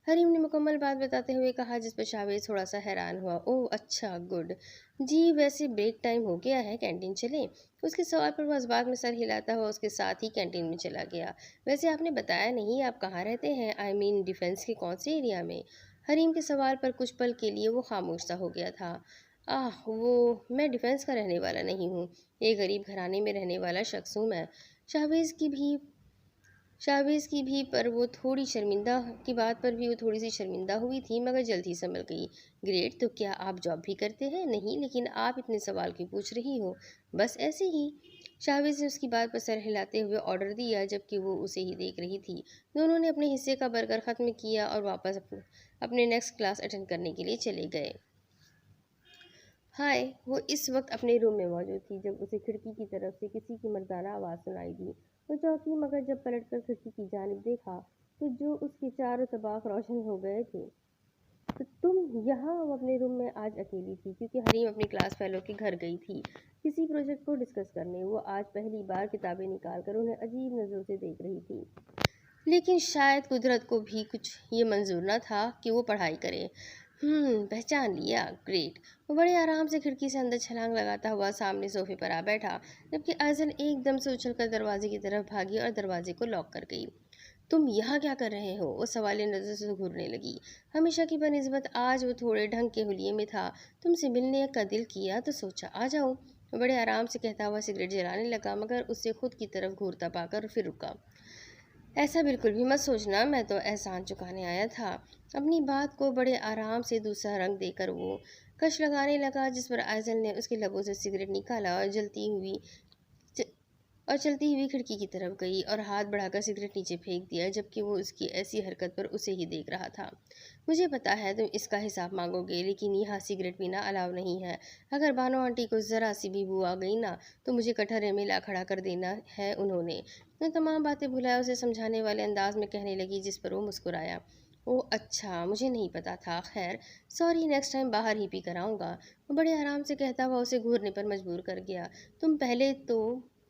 हरीम ने मुकम्मल बात बताते हुए कहा जिस पर शाहवेज थोड़ा सा हैरान हुआ। ओह अच्छा, गुड। जी वैसे ब्रेक टाइम हो गया है, कैंटीन चलें? उसके सवाल पर वह इस्बात में सर हिलाता हुआ उसके साथ ही कैंटीन में चला गया। वैसे आपने बताया नहीं आप कहाँ रहते हैं? आई मीन डिफेंस के कौन से एरिया में? हरीम के सवाल पर कुछ पल के लिए वो खामोश सा हो गया था। वो मैं डिफेंस का रहने वाला नहीं हूँ। एक गरीब घराने में रहने वाला शख्स हूँ मैं। शाहवेज की भी शाहवेज की भी पर वो थोड़ी शर्मिंदा की बात पर भी वो थोड़ी सी शर्मिंदा हुई थी मगर जल्द ही संभल गई। ग्रेट, तो क्या आप जॉब भी करते हैं? नहीं, लेकिन आप इतने सवाल क्यों पूछ रही हो? बस ऐसे ही। शाहवेज ने उसकी बात पर सर हिलाते हुए ऑर्डर दिया जबकि वो उसे ही देख रही थी। दोनों ने अपने हिस्से का बर्गर ख़त्म किया और वापस अपने नेक्स्ट क्लास अटेंड करने के लिए चले गए। हाय, वो इस वक्त अपने रूम में मौजूद थी जब उसे खिड़की की तरफ से किसी की मर्दाना आवाज़ सुनाई दी। वो चौंकी मगर जब पलटकर खिड़की की जानिब देखा तो जो उसके चारों तबाक रोशन हो गए थे। तो तुम यहाँ? वो अपने रूम में आज अकेली थी क्योंकि हरीम अपनी क्लास फेलो के घर गई थी किसी प्रोजेक्ट को डिस्कस करने। वो आज पहली बार किताबें निकाल कर उन्हें अजीब नज़रों से देख रही थी। लेकिन शायद कुदरत को भी कुछ ये मंजूर न था कि वो पढ़ाई करे। पहचान लिया, ग्रेट। वो बड़े आराम से खिड़की से अंदर छलांग लगाता हुआ सामने सोफे पर आ बैठा जबकि आयजल एकदम से उछलकर दरवाजे की तरफ भागी और दरवाजे को लॉक कर गई। तुम यहाँ क्या कर रहे हो? वो सवालिया नज़र से घूरने लगी। हमेशा की बनिस्बत आज वो थोड़े ढंग के हुलिये में था। तुमसे मिलने का दिल किया तो सोचा आ जाऊं। वो बड़े आराम से कहता हुआ सिगरेट जलाने लगा मगर उससे खुद की तरफ घूरता पाकर फिर रुका। ऐसा बिल्कुल भी मत सोचना, मैं तो एहसान चुकाने आया था। अपनी बात को बड़े आराम से दूसरा रंग देकर वो कश लगाने लगा जिस पर आयजल ने उसके लबों से सिगरेट निकाला और चलती हुई खिड़की की तरफ गई और हाथ बढ़ाकर सिगरेट नीचे फेंक दिया जबकि वो उसकी ऐसी हरकत पर उसे ही देख रहा था। मुझे पता है तुम इसका हिसाब मांगोगे लेकिन यहाँ सिगरेट पीना अलाउ नहीं है। अगर बानो आंटी को ज़रा सी भी बू आ गई ना तो मुझे कटहरे में ला खड़ा कर देना है उन्होंने। मैं तमाम बातें भुलाए उसे समझाने वाले अंदाज में कहने लगी जिस पर वो मुस्कुराया। ओह अच्छा, मुझे नहीं पता था। खैर, सॉरी, नेक्स्ट टाइम बाहर ही पी कर आऊँगा। वो बड़े आराम से कहता हुआ उसे घूरने पर मजबूर कर गया। तुम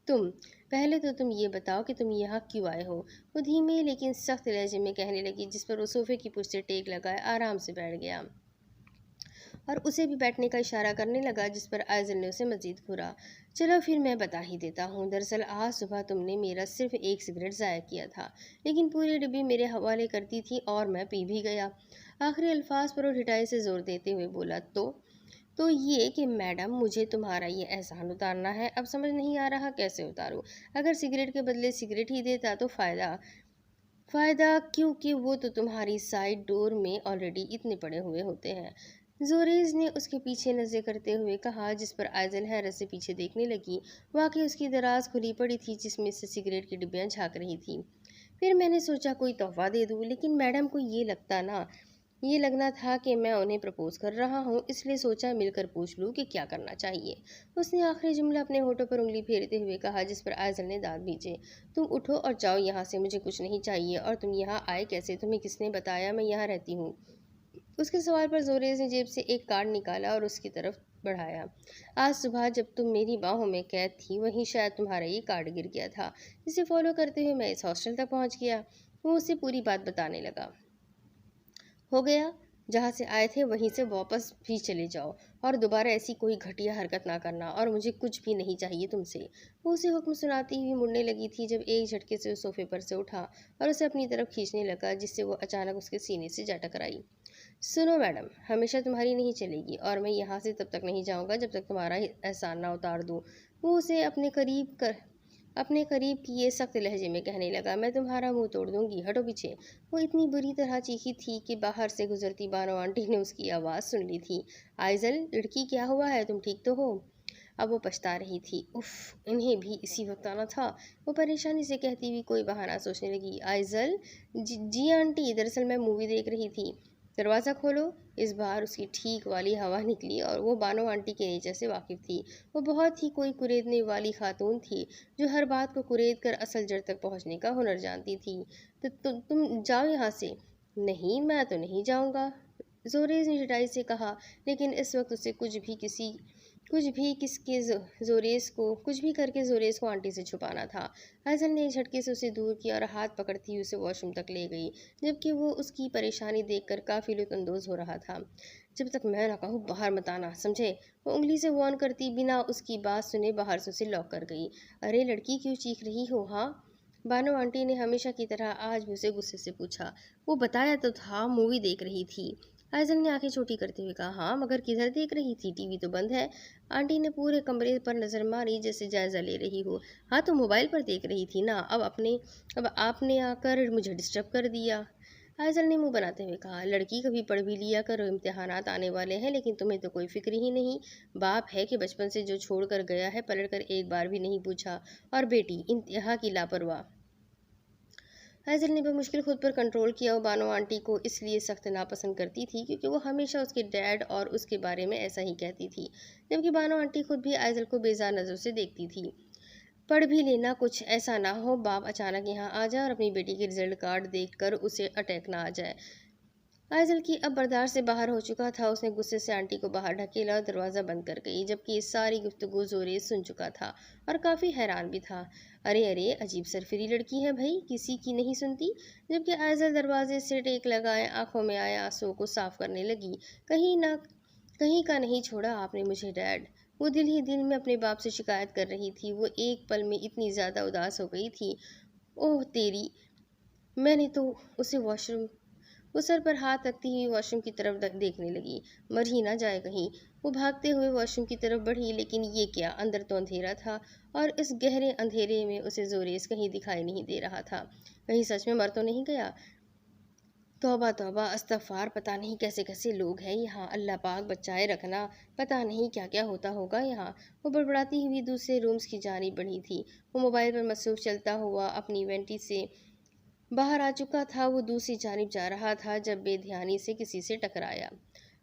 तुम ये बताओ कि तुम यहाँ क्यों आए हो? वो धीमे लेकिन सख्त लहजे में कहने लगी जिस पर वो सोफे की पुष्ट से टेक लगाए आराम से बैठ गया। और उसे भी बैठने का इशारा करने लगा, जिस पर आइजल ने उसे मजीद घूरा। चलो फिर मैं बता ही देता हूँ, दरअसल आज सुबह तुमने मेरा सिर्फ एक सिगरेट ज़ाया किया था, लेकिन पूरी डिब्बी मेरे हवाले करती थी और मैं पी भी गया। आखिरी अल्फाज पर वो ढिठाई से जोर देते हुए बोला, तो ये कि मैडम मुझे तुम्हारा ये एहसान उतारना है। अब समझ नहीं आ रहा कैसे उतारूं। अगर सिगरेट के बदले सिगरेट ही देता तो फ़ायदा, क्योंकि वो तो तुम्हारी साइड डोर में ऑलरेडी इतने पड़े हुए होते हैं। जोरेज ने उसके पीछे नज़र करते हुए कहा, जिस पर आइजल हैरत से पीछे देखने लगी। वाकई उसकी दराज खुली पड़ी थी, जिसमें से सिगरेट की डिब्बियां झांक रही थी। फिर मैंने सोचा कोई तोहफा दे दूं, लेकिन मैडम को ये लगना था कि मैं उन्हें प्रपोज कर रहा हूँ, इसलिए सोचा मिलकर पूछ लूँ कि क्या करना चाहिए। उसने आखिरी जुमला अपने होठों पर उंगली फेरते हुए कहा, जिस पर आइजल ने दांत भींचे। तुम उठो और जाओ यहाँ से, मुझे कुछ नहीं चाहिए। और तुम यहाँ आए कैसे? तुम्हें किसने बताया मैं यहाँ रहती हूँ? उसके सवाल पर जोरेज ने जेब से एक कार्ड निकाला और उसकी तरफ बढ़ाया। आज सुबह जब तुम मेरी बाहों में कैद थी, वहीं शायद तुम्हारा ये कार्ड गिर गया था, जिसे फॉलो करते हुए मैं इस हॉस्टल तक पहुंच गया। वो उसे पूरी बात बताने लगा। हो गया, जहाँ से आए थे वहीं से वापस भी चले जाओ, और दोबारा ऐसी कोई घटिया हरकत ना करना, और मुझे कुछ भी नहीं चाहिए तुमसे। वो उसे हुक्म सुनाती हुई मुड़ने लगी थी, जब एक झटके से उस सोफे पर से उठा और उसे अपनी तरफ खींचने लगा, जिससे वो अचानक उसके सीने से जा टकराई। सुनो मैडम, हमेशा तुम्हारी नहीं चलेगी, और मैं यहाँ से तब तक नहीं जाऊँगा जब तक तुम्हारा एहसान ना उतार दूँ। वो उसे अपने करीब किए सख्त लहजे में कहने लगा, मैं तुम्हारा मुंह तोड़ दूंगी, हटो पीछे। वो इतनी बुरी तरह चीखी थी कि बाहर से गुजरती बानो आंटी ने उसकी आवाज़ सुन ली थी। आइजल लड़की, क्या हुआ है? तुम ठीक तो हो? अब वो पछता रही थी। उफ, इन्हें भी इसी वक्त आना था। वो परेशानी से कहती हुई कोई बहाना सोचने लगी। आइजल, जी आंटी, दरअसल मैं मूवी देख रही थी। दरवाज़ा खोलो। इस बार उसकी ठीक वाली हवा निकली और वो बानो आंटी के नेचर से वाकिफ़ थी। वो बहुत ही कोई कुरेदने वाली खातून थी, जो हर बात को कुरेद कर असल जड़ तक पहुंचने का हुनर जानती थी। तुम जाओ यहाँ से। नहीं, मैं तो नहीं जाऊँगा, जोरेज ने चटाई से कहा, लेकिन इस वक्त उसे कुछ भी करके जोरेस को आंटी से छुपाना था। हसन ने एक झटके से उसे दूर किया और हाथ पकड़ती हुई उसे वॉशरूम तक ले गई, जबकि वो उसकी परेशानी देखकर काफ़ी लुत्फानंदोज हो रहा था। जब तक मैं ना कहूँ बाहर मत आना, समझे? वो उंगली से वार्न करती बिना उसकी बात सुने बाहर से उसे लॉक कर गई। अरे लड़की, क्यों चीख रही हो? हाँ, बानो आंटी ने हमेशा की तरह आज भी उसे गुस्से से पूछा। वो बताया तो था, मूवी देख रही थी। आइजल ने आंखें छोटी करते हुए कहा, हाँ, मगर किधर देख रही थी? टीवी तो बंद है। आंटी ने पूरे कमरे पर नजर मारी, जैसे जायजा ले रही हो। हाँ, तो मोबाइल पर देख रही थी ना। अब आपने आकर मुझे डिस्टर्ब कर दिया। आइजल ने मुंह बनाते हुए कहा, लड़की, कभी पढ़ भी लिया करो, इम्तिहानात आने वाले हैं। लेकिन तुम्हें तो कोई फिक्र ही नहीं। बाप है कि बचपन से जो छोड़ कर गया है, पलट कर एक बार भी नहीं पूछा। और बेटी इंतहा की लापरवाह। आइजल ने बमुश्किल खुद पर कंट्रोल किया। वो बानो आंटी को इसलिए सख्त नापसंद करती थी क्योंकि वो हमेशा उसके डैड और उसके बारे में ऐसा ही कहती थी, जबकि बानो आंटी खुद भी आइजल को बेजार नज़र से देखती थी। पढ़ भी लेना, कुछ ऐसा ना हो बाप अचानक यहाँ आ जाए और अपनी बेटी के रिजल्ट कार्ड देखकर उसे अटैक ना आ जाए। आइजल की अब बर्दाश्त से बाहर हो चुका था। उसने गुस्से से आंटी को बाहर ढकेला और दरवाज़ा बंद कर गई, जबकि ये सारी गुफ्तगू जोरेज सुन चुका था और काफ़ी हैरान भी था। अरे अरे, अजीब सरफिरी लड़की है भाई, किसी की नहीं सुनती। जबकि आइजल दरवाजे से टेक लगाए आंखों में आए आंसुओं को साफ करने लगी। कहीं का नहीं छोड़ा आपने मुझे डैड। वो दिल ही दिल में अपने बाप से शिकायत कर रही थी। वो एक पल में इतनी ज़्यादा उदास हो गई थी। ओह तेरी, मैंने तो उसे वॉशरूम वो सर पर हाथ रखती हुई वॉशरूम की तरफ देखने लगी। मर ही ना जाए कहीं। वो भागते हुए वॉशरूम की तरफ बढ़ी, लेकिन ये क्या, अंदर तो अंधेरा था और इस गहरे अंधेरे में उसे जोरेस कहीं दिखाई नहीं दे रहा था। कहीं सच में मर तो नहीं गया? तौबा तौबा, अस्तगफार, पता नहीं कैसे कैसे लोग हैं यहाँ, अल्लाह पाक बचाए रखना। पता नहीं क्या क्या होता होगा यहाँ। वो बड़बड़ाती हुई दूसरे रूम्स की जानिब बढ़ी थी। वो मोबाइल पर मसरूफ चलता हुआ अपनी वेंटी से बाहर आ चुका था। वो दूसरी जानिब जा रहा था जब बेध्यानी से किसी से टकराया।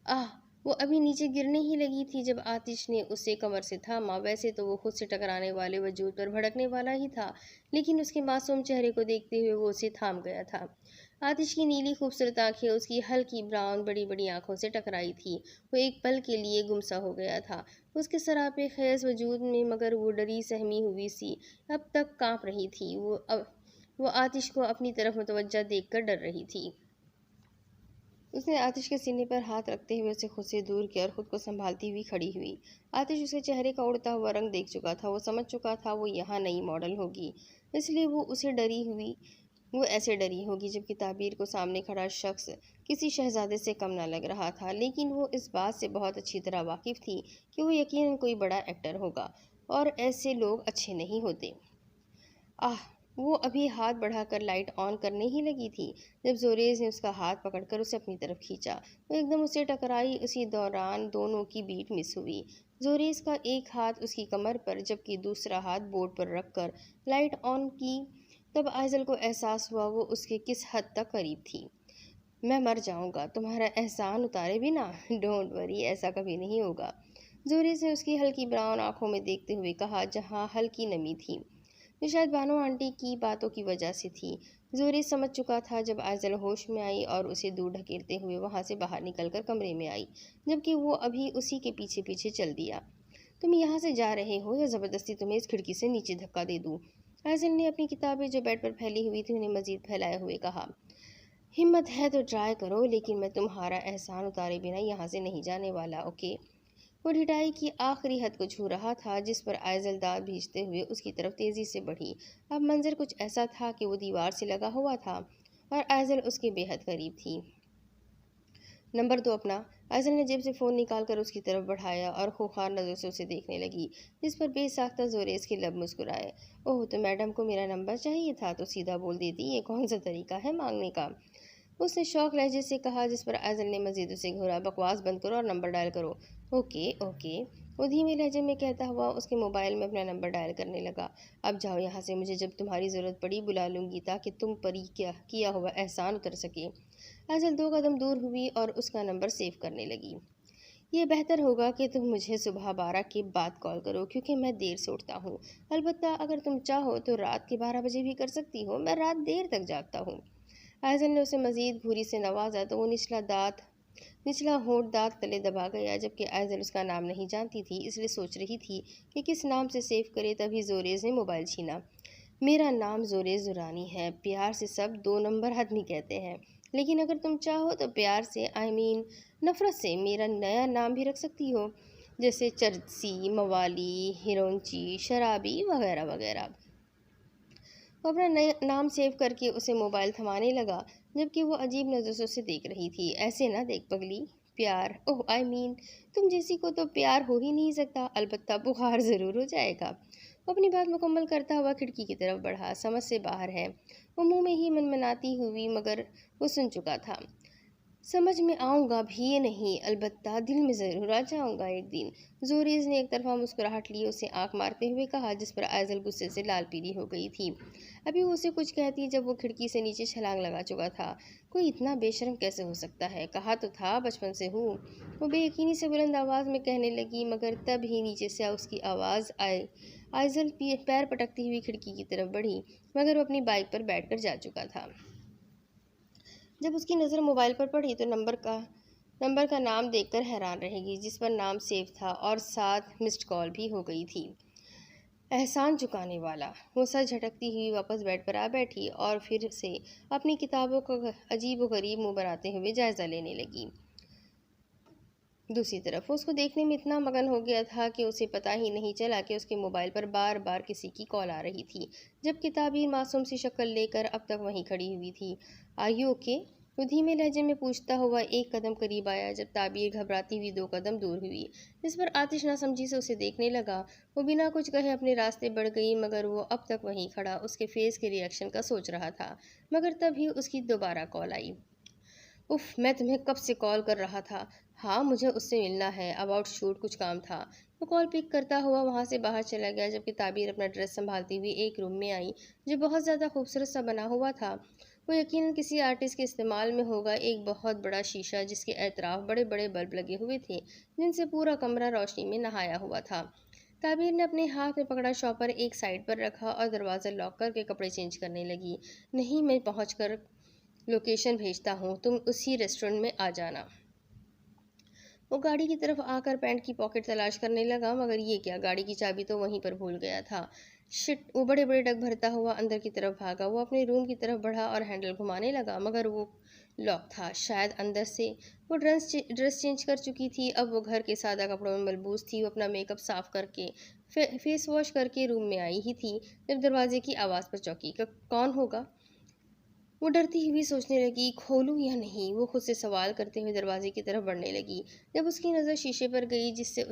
आह! वो अभी नीचे गिरने ही लगी थी जब आतिश ने उसे कमर से थामा। वैसे तो वो खुद से टकराने वाले वजूद पर भड़कने वाला ही था, लेकिन उसके मासूम चेहरे को देखते हुए वो उसे थाम गया था। आतिश की नीली खूबसूरत आंखें उसकी हल्की ब्राउन बड़ी बड़ी आंखों से टकराई थी। वो एक पल के लिए गुमसा हो गया था उसके सरापे खैज वजूद में, मगर वो डरी सहमी हुई सी अब तक कांप रही थी। वो आतिश को अपनी तरफ मुतवज्जा देखकर डर रही थी। उसने आतिश के सीने पर हाथ रखते हुए उसे खुद से दूर किया और खुद को संभालती हुई खड़ी हुई। आतिश उसके चेहरे का उड़ता हुआ रंग देख चुका था। वो समझ चुका था वो यहाँ नई मॉडल होगी, इसलिए वो ऐसे डरी होगी, जबकि ताबीर को सामने खड़ा शख्स किसी शहजादे से कम न लग रहा था। लेकिन वो इस बात से बहुत अच्छी तरह वाकिफ थी कि वो यकीनन कोई बड़ा एक्टर होगा, और ऐसे लोग अच्छे नहीं होते। आह! वो अभी हाथ बढ़ाकर लाइट ऑन करने ही लगी थी, जब जोरेज़ ने उसका हाथ पकड़कर उसे अपनी तरफ खींचा। वो एकदम उससे टकराई। उसी दौरान दोनों की बीट मिस हुई। जोरेज़ का एक हाथ उसकी कमर पर, जबकि दूसरा हाथ बोर्ड पर रखकर लाइट ऑन की। तब आइज़ल को एहसास हुआ वो उसके किस हद तक करीब थी। मैं मर जाऊंगा तुम्हारा एहसान उतारे बिना। डोंट वरी, ऐसा कभी नहीं होगा, जोरेज़ ने उसकी हल्की ब्राउन आंखों में देखते हुए कहा, जहां हल्की नमी थी, जो शायद बानो आंटी की बातों की वजह से थी। जोरी समझ चुका था जब आइज़ल होश में आई और उसे दूर ढकेलते हुए वहां से बाहर निकलकर कमरे में आई, जबकि वो अभी उसी के पीछे पीछे चल दिया। तुम यहाँ से जा रहे हो या ज़बरदस्ती तुम्हें इस खिड़की से नीचे धक्का दे दूँ? आइज़ल ने अपनी किताबें जो बेड पर फैली हुई थी उन्हें मजीद फैलाए हुए कहा। हिम्मत है तो ट्राई करो, लेकिन मैं तुम्हारा एहसान उतारे बिना यहाँ से नहीं जाने वाला, ओके? वो ढिठाई की आखिरी हद को छू रहा था, जिस पर आइज़ल दांत भींचते हुए उसकी तरफ तेजी से बढ़ी। अब मंजर कुछ ऐसा था कि वो दीवार से लगा हुआ था और आइज़ल उसके बेहद करीब थी। नंबर दो अपना। आइज़ल ने जेब से फ़ोन निकालकर उसकी तरफ बढ़ाया और खूंखार नज़रों से उसे देखने लगी, जिस पर बेसाख्ता जोरेज़ के लब मुस्कुराए। ओह, तो मैडम को मेरा नंबर चाहिए था तो सीधा बोल देती, ये कौन सा तरीका है मांगने का? उसने शौक लहजे से कहा, जिस पर आइज़ल ने मजीद उसे घूरा। बकवास बंद करो और नंबर डायल करो। ओके ओके, वो धीमे लहजे में कहता हुआ उसके मोबाइल में अपना नंबर डायल करने लगा। अब जाओ यहाँ से, मुझे जब तुम्हारी ज़रूरत पड़ी बुला लूँगी, ताकि तुम पर ही क्या किया हुआ एहसान उतर सके। आइज़ल 2 कदम दूर हुई और उसका नंबर सेव करने लगी। ये बेहतर होगा कि तुम मुझे सुबह 12 के बाद कॉल करो, क्योंकि मैं देर से उठता हूँ। अलबत्ता अगर तुम चाहो तो रात के 12 बजे भी कर सकती हो, मैं रात देर तक जागता हूँ। आइज़ल ने उसे मजीद घूरी से नवाजा तो वो निचला होंठ दांत तले दबा गया। जबकि आइज़ल उसका नाम नहीं जानती थी, इसलिए सोच रही थी कि किस नाम से सेव करे। तभी जोरेज़ ने मोबाइल छीना। मेरा नाम जोरेज़ दुरानी है, प्यार से सब 2 नंबर आदमी कहते हैं, लेकिन अगर तुम चाहो तो प्यार से नफ़रत से मेरा नया नाम भी रख सकती हो, जैसे चर्सी, मवाली, हिरोंची, शराबी वगैरह वगैरह। वो अपना नया नाम सेव करके उसे मोबाइल थमाने लगा, जबकि वो अजीब नज़रों से उसे देख रही थी। ऐसे ना देख पगली, प्यार, ओह तुम जैसी को तो प्यार हो ही नहीं सकता, अलबत्ता बुखार ज़रूर हो जाएगा। वो अपनी बात मुकम्मल करता हुआ खिड़की की तरफ बढ़ा। समझ से बाहर है, वो मुंह में ही मनमनाती हुई, मगर वो सुन चुका था। समझ में आऊँगा भी ये नहीं, अलबत्ता दिल में ज़रूर आ जाऊँगा एक दिन। जोरेज़ ने एक तरफा मुस्कुराहट लिए उसे आंख मारते हुए कहा, जिस पर आइज़ल गुस्से से लाल पीली हो गई थी। अभी वो उसे कुछ कहती जब वो खिड़की से नीचे छलांग लगा चुका था। कोई इतना बेशर्म कैसे हो सकता है, कहा तो था बचपन से हूँ, वो बेयकीनी से बुलंद आवाज़ में कहने लगी, मगर तब ही नीचे से उसकी आवाज़ आई। आइज़ल पैर पटकती हुई खिड़की की तरफ बढ़ी, मगर वो अपनी बाइक पर बैठकर जा चुका था। जब उसकी नज़र मोबाइल पर पड़ी तो नंबर का नाम देखकर हैरान रहेगी, जिस पर नाम सेव था और साथ मिस्ड कॉल भी हो गई थी। एहसान चुकाने वाला। वो सर झटकती हुई वापस बेड पर आ बैठी और फिर से अपनी किताबों का अजीब व गरीब मुंह बनाते हुए जायज़ा लेने लगी। दूसरी तरफ वो उसको देखने में इतना मगन हो गया था कि उसे पता ही नहीं चला कि उसके मोबाइल पर बार बार किसी की कॉल आ रही थी, जब किताबी मासूम सी शक्ल लेकर अब तक वहीं खड़ी हुई थी। Are you okay? वो धीमे लहजे में पूछता हुआ 1 कदम करीब आया, जब ताबीर घबराती हुई 2 कदम दूर हुई। इस पर आतिश नासमझी से उसे देखने लगा। वो बिना कुछ कहे अपने रास्ते बढ़ गई, मगर वो अब तक वहीं खड़ा उसके फेस के रिएक्शन का सोच रहा था। मगर तभी उसकी दोबारा कॉल आई। उफ़, मैं तुम्हें कब से कॉल कर रहा था। हाँ, मुझे उससे मिलना है, अबाउट शूट कुछ काम था। वो कॉल पिक करता हुआ वहाँ से बाहर चला गया, जबकि ताबीर अपना ड्रेस संभालती हुई एक रूम में आई, जो बहुत ज़्यादा खूबसूरत सा बना हुआ था। वो यकीनन किसी आर्टिस्ट के इस्तेमाल में होगा। एक बहुत बड़ा शीशा, जिसके एतराफ़ बड़े बड़े बल्ब लगे हुए थे, जिनसे पूरा कमरा रोशनी में नहाया हुआ था। ताबीर ने अपने हाथ में पकड़ा शॉपर एक साइड पर रखा और दरवाज़ा लॉक करके कपड़े चेंज करने लगी। नहीं, मैं पहुँच कर लोकेशन भेजता हूँ, तुम उसी रेस्टोरेंट में आ जाना। वो गाड़ी की तरफ आकर पैंट की पॉकेट तलाश करने लगा, मगर ये क्या, गाड़ी की चाबी तो वहीं पर भूल गया था। शिट! वो बड़े बड़े डग भरता हुआ अंदर की तरफ भागा। वो अपने रूम की तरफ बढ़ा और हैंडल घुमाने लगा, मगर वो लॉक था। शायद अंदर से वो ड्रेस चेंज कर चुकी थी। अब वो घर के सादा कपड़ों में मलबूस थी। वो अपना मेकअप साफ करके फेस वॉश करके रूम में आई ही थी जब दरवाजे की आवाज़ पर चौंकी। कौन होगा? वो डरती हुई सोचने लगी, खोलूं या नहीं। वो खुद से सवाल करते हुए दरवाजे की तरफ बढ़ने लगी। जब उसकी नज़र शीशे पर गई जिससे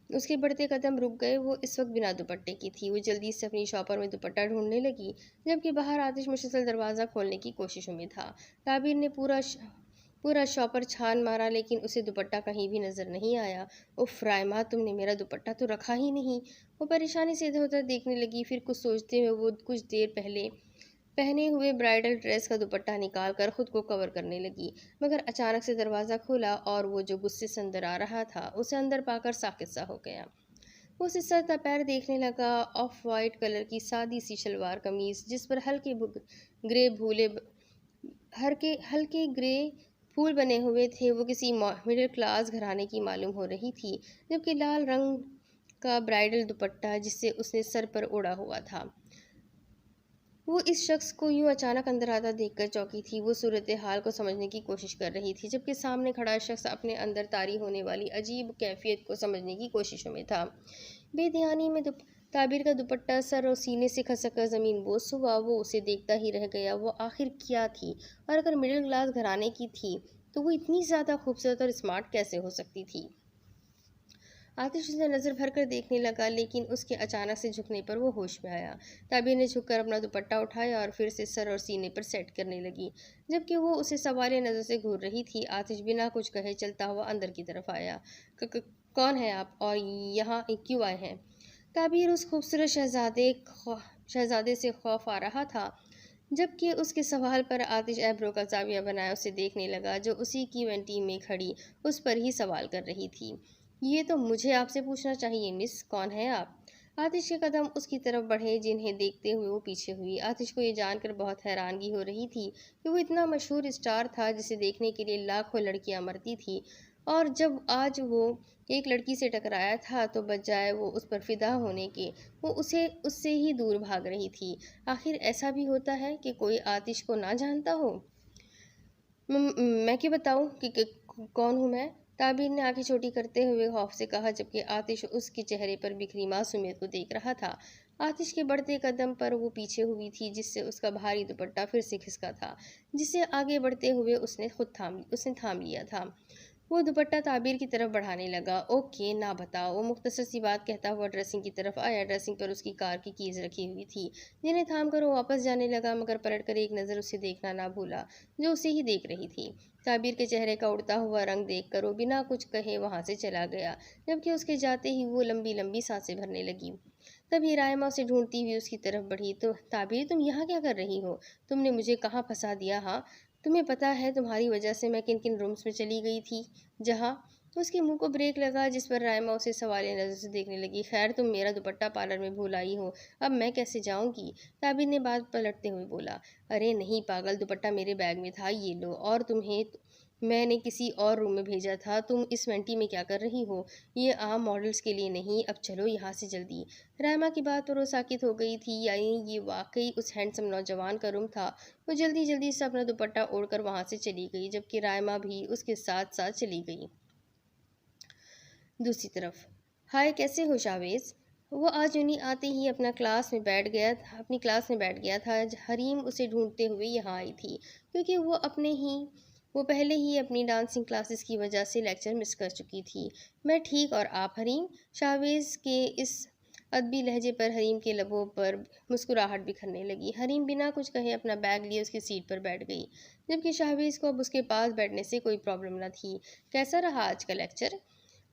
उसके बढ़ते कदम रुक गए। वो इस वक्त बिना दुपट्टे की थी। वो जल्दी से अपनी शॉपर में दुपट्टा ढूंढने लगी जबकि बाहर आतिश मुसलसल दरवाज़ा खोलने की कोशिशों में था। ताबिर ने पूरा शॉपर छान मारा लेकिन उसे दुपट्टा कहीं भी नजर नहीं आया। उफ रायमा, तुमने मेरा दुपट्टा तो रखा ही नहीं। वो परेशानी से इधर उधर देखने लगी। फिर कुछ सोचते हुए वो कुछ देर पहले पहने हुए ब्राइडल ड्रेस का दुपट्टा निकाल कर खुद को कवर करने लगी। मगर अचानक से दरवाज़ा खुला और वो जो गुस्से से अंदर आ रहा था उसे अंदर पाकर साकित सा हो गया। वो उसे सर पैर देखने लगा। ऑफ वाइट कलर की सादी सी शलवार कमीज जिस पर ग्रे भूले हल्के ग्रे फूल बने हुए थे, वो किसी मिडिल क्लास घराने की मालूम हो रही थी। जबकि लाल रंग का ब्राइडल दुपट्टा जिससे उसने सर पर ओढ़ा हुआ था। वो इस शख्स को यूं अचानक अंदर आता देखकर चौंकी थी। वो सूरत हाल को समझने की कोशिश कर रही थी जबकि सामने खड़ा शख्स अपने अंदर तारी होने वाली अजीब कैफियत को समझने की कोशिशों में था। बेध्यानी में ताबिर का दुपट्टा सर और सीने से खसक कर ज़मीन बोस हुआ। वो उसे देखता ही रह गया। वो आखिर क्या थी? और अगर मिडिल क्लास घराने की थी तो वो इतनी ज़्यादा खूबसूरत और स्मार्ट कैसे हो सकती थी? आतिश उसे नज़र भर कर देखने लगा लेकिन उसके अचानक से झुकने पर वो होश में आया। ताबीर ने झुककर अपना दुपट्टा उठाया और फिर से सर और सीने पर सेट करने लगी। जबकि वो उसे सवालिया नज़र से घूर रही थी। आतिश बिना कुछ कहे चलता हुआ अंदर की तरफ आया। कौन है आप और यहाँ क्यों आए हैं? ताबीर उस खूबसूरत शहजादे से खौफ आ रहा था जबकि उसके सवाल पर आतिश ऐब्रो का जाविया बनाया उसे देखने लगा जो उसी की वेंटी में खड़ी उस पर ही सवाल कर रही थी। ये तो मुझे आपसे पूछना चाहिए मिस, कौन है आप? आतिश के कदम उसकी तरफ बढ़े जिन्हें देखते हुए वो पीछे हुई। आतिश को ये जानकर बहुत हैरानगी हो रही थी कि वो इतना मशहूर स्टार था जिसे देखने के लिए लाखों लड़कियां मरती थी और जब आज वो एक लड़की से टकराया था तो बजाय वो उस पर फिदा होने के वो उसे उससे ही दूर भाग रही थी। आखिर ऐसा भी होता है कि कोई आतिश को ना जानता हो? मैं क्यों बताऊं कि कौन हूं मैं? ताबीर ने आंखें छोटी करते हुए खौफ से कहा जबकि आतिश उसके चेहरे पर बिखरी मासूमियत को देख रहा था। आतिश के बढ़ते कदम पर वो पीछे हुई थी जिससे उसका भारी दुपट्टा फिर से खिसका था जिसे आगे बढ़ते हुए उसने थाम लिया था। वो दुपट्टा ताबीर की तरफ बढ़ाने लगा। ओके ना बताओ। वो मुख्तसर सी बात कहता हुआ ड्रेसिंग की तरफ आया। ड्रेसिंग पर उसकी कार की कीज रखी हुई थी जिन्हें थाम कर वो वापस जाने लगा मगर पलट कर एक नज़र उसे देखना ना भूला जो उसे ही देख रही थी। ताबीर के चेहरे का उड़ता हुआ रंग देख कर वो बिना कुछ कहे वहाँ से चला गया जबकि उसके जाते ही वो लंबी लंबी सांसें भरने लगी। तभी रायमा उसे ढूंढती हुई उसकी तरफ बढ़ी। तो ताबीर, तुम यहाँ क्या कर रही हो? तुमने मुझे कहाँ फंसा दिया? हाँ, तुम्हें पता है तुम्हारी वजह से मैं किन किन रूम्स में चली गई थी? जहाँ उसके मुंह को ब्रेक लगा जिस पर रायमा उसे सवालिया नज़र से देखने लगी। खैर, तुम मेरा दुपट्टा पार्लर में भूल आई हो, अब मैं कैसे जाऊंगी? ताबिर ने बात पलटते हुए बोला। अरे नहीं पागल, दुपट्टा मेरे बैग में था, ये लो। और तुम्हें मैंने किसी और रूम में भेजा था। तुम इस वेंटी में क्या कर रही हो? ये आम मॉडल्स के लिए नहीं। अब चलो यहाँ से जल्दी। रायमा की बात पर वो साकित हो गई थी। यानी ये वाकई उस हैंडसम नौजवान का रूम था। वो जल्दी जल्दी से अपना दुपट्टा ओढ़कर वहाँ से चली गई जबकि रायमा भी उसके साथ साथ चली गई। दूसरी तरफ, हाय कैसे हो शावेज? वो आज यूनी आते ही अपनी क्लास में बैठ गया था। हरीम उसे ढूंढते हुए यहाँ आई थी क्योंकि वो पहले ही अपनी डांसिंग क्लासेस की वजह से लेक्चर मिस कर चुकी थी। मैं ठीक, और आप हरीम? शावेज के इस अदबी लहजे पर हरीम के लबों पर मुस्कुराहट बिखरने लगी। हरीम बिना कुछ कहे अपना बैग लिए उसकी सीट पर बैठ गई जबकि शाहवेज को अब उसके पास बैठने से कोई प्रॉब्लम न थी। कैसा रहा आज का लेक्चर?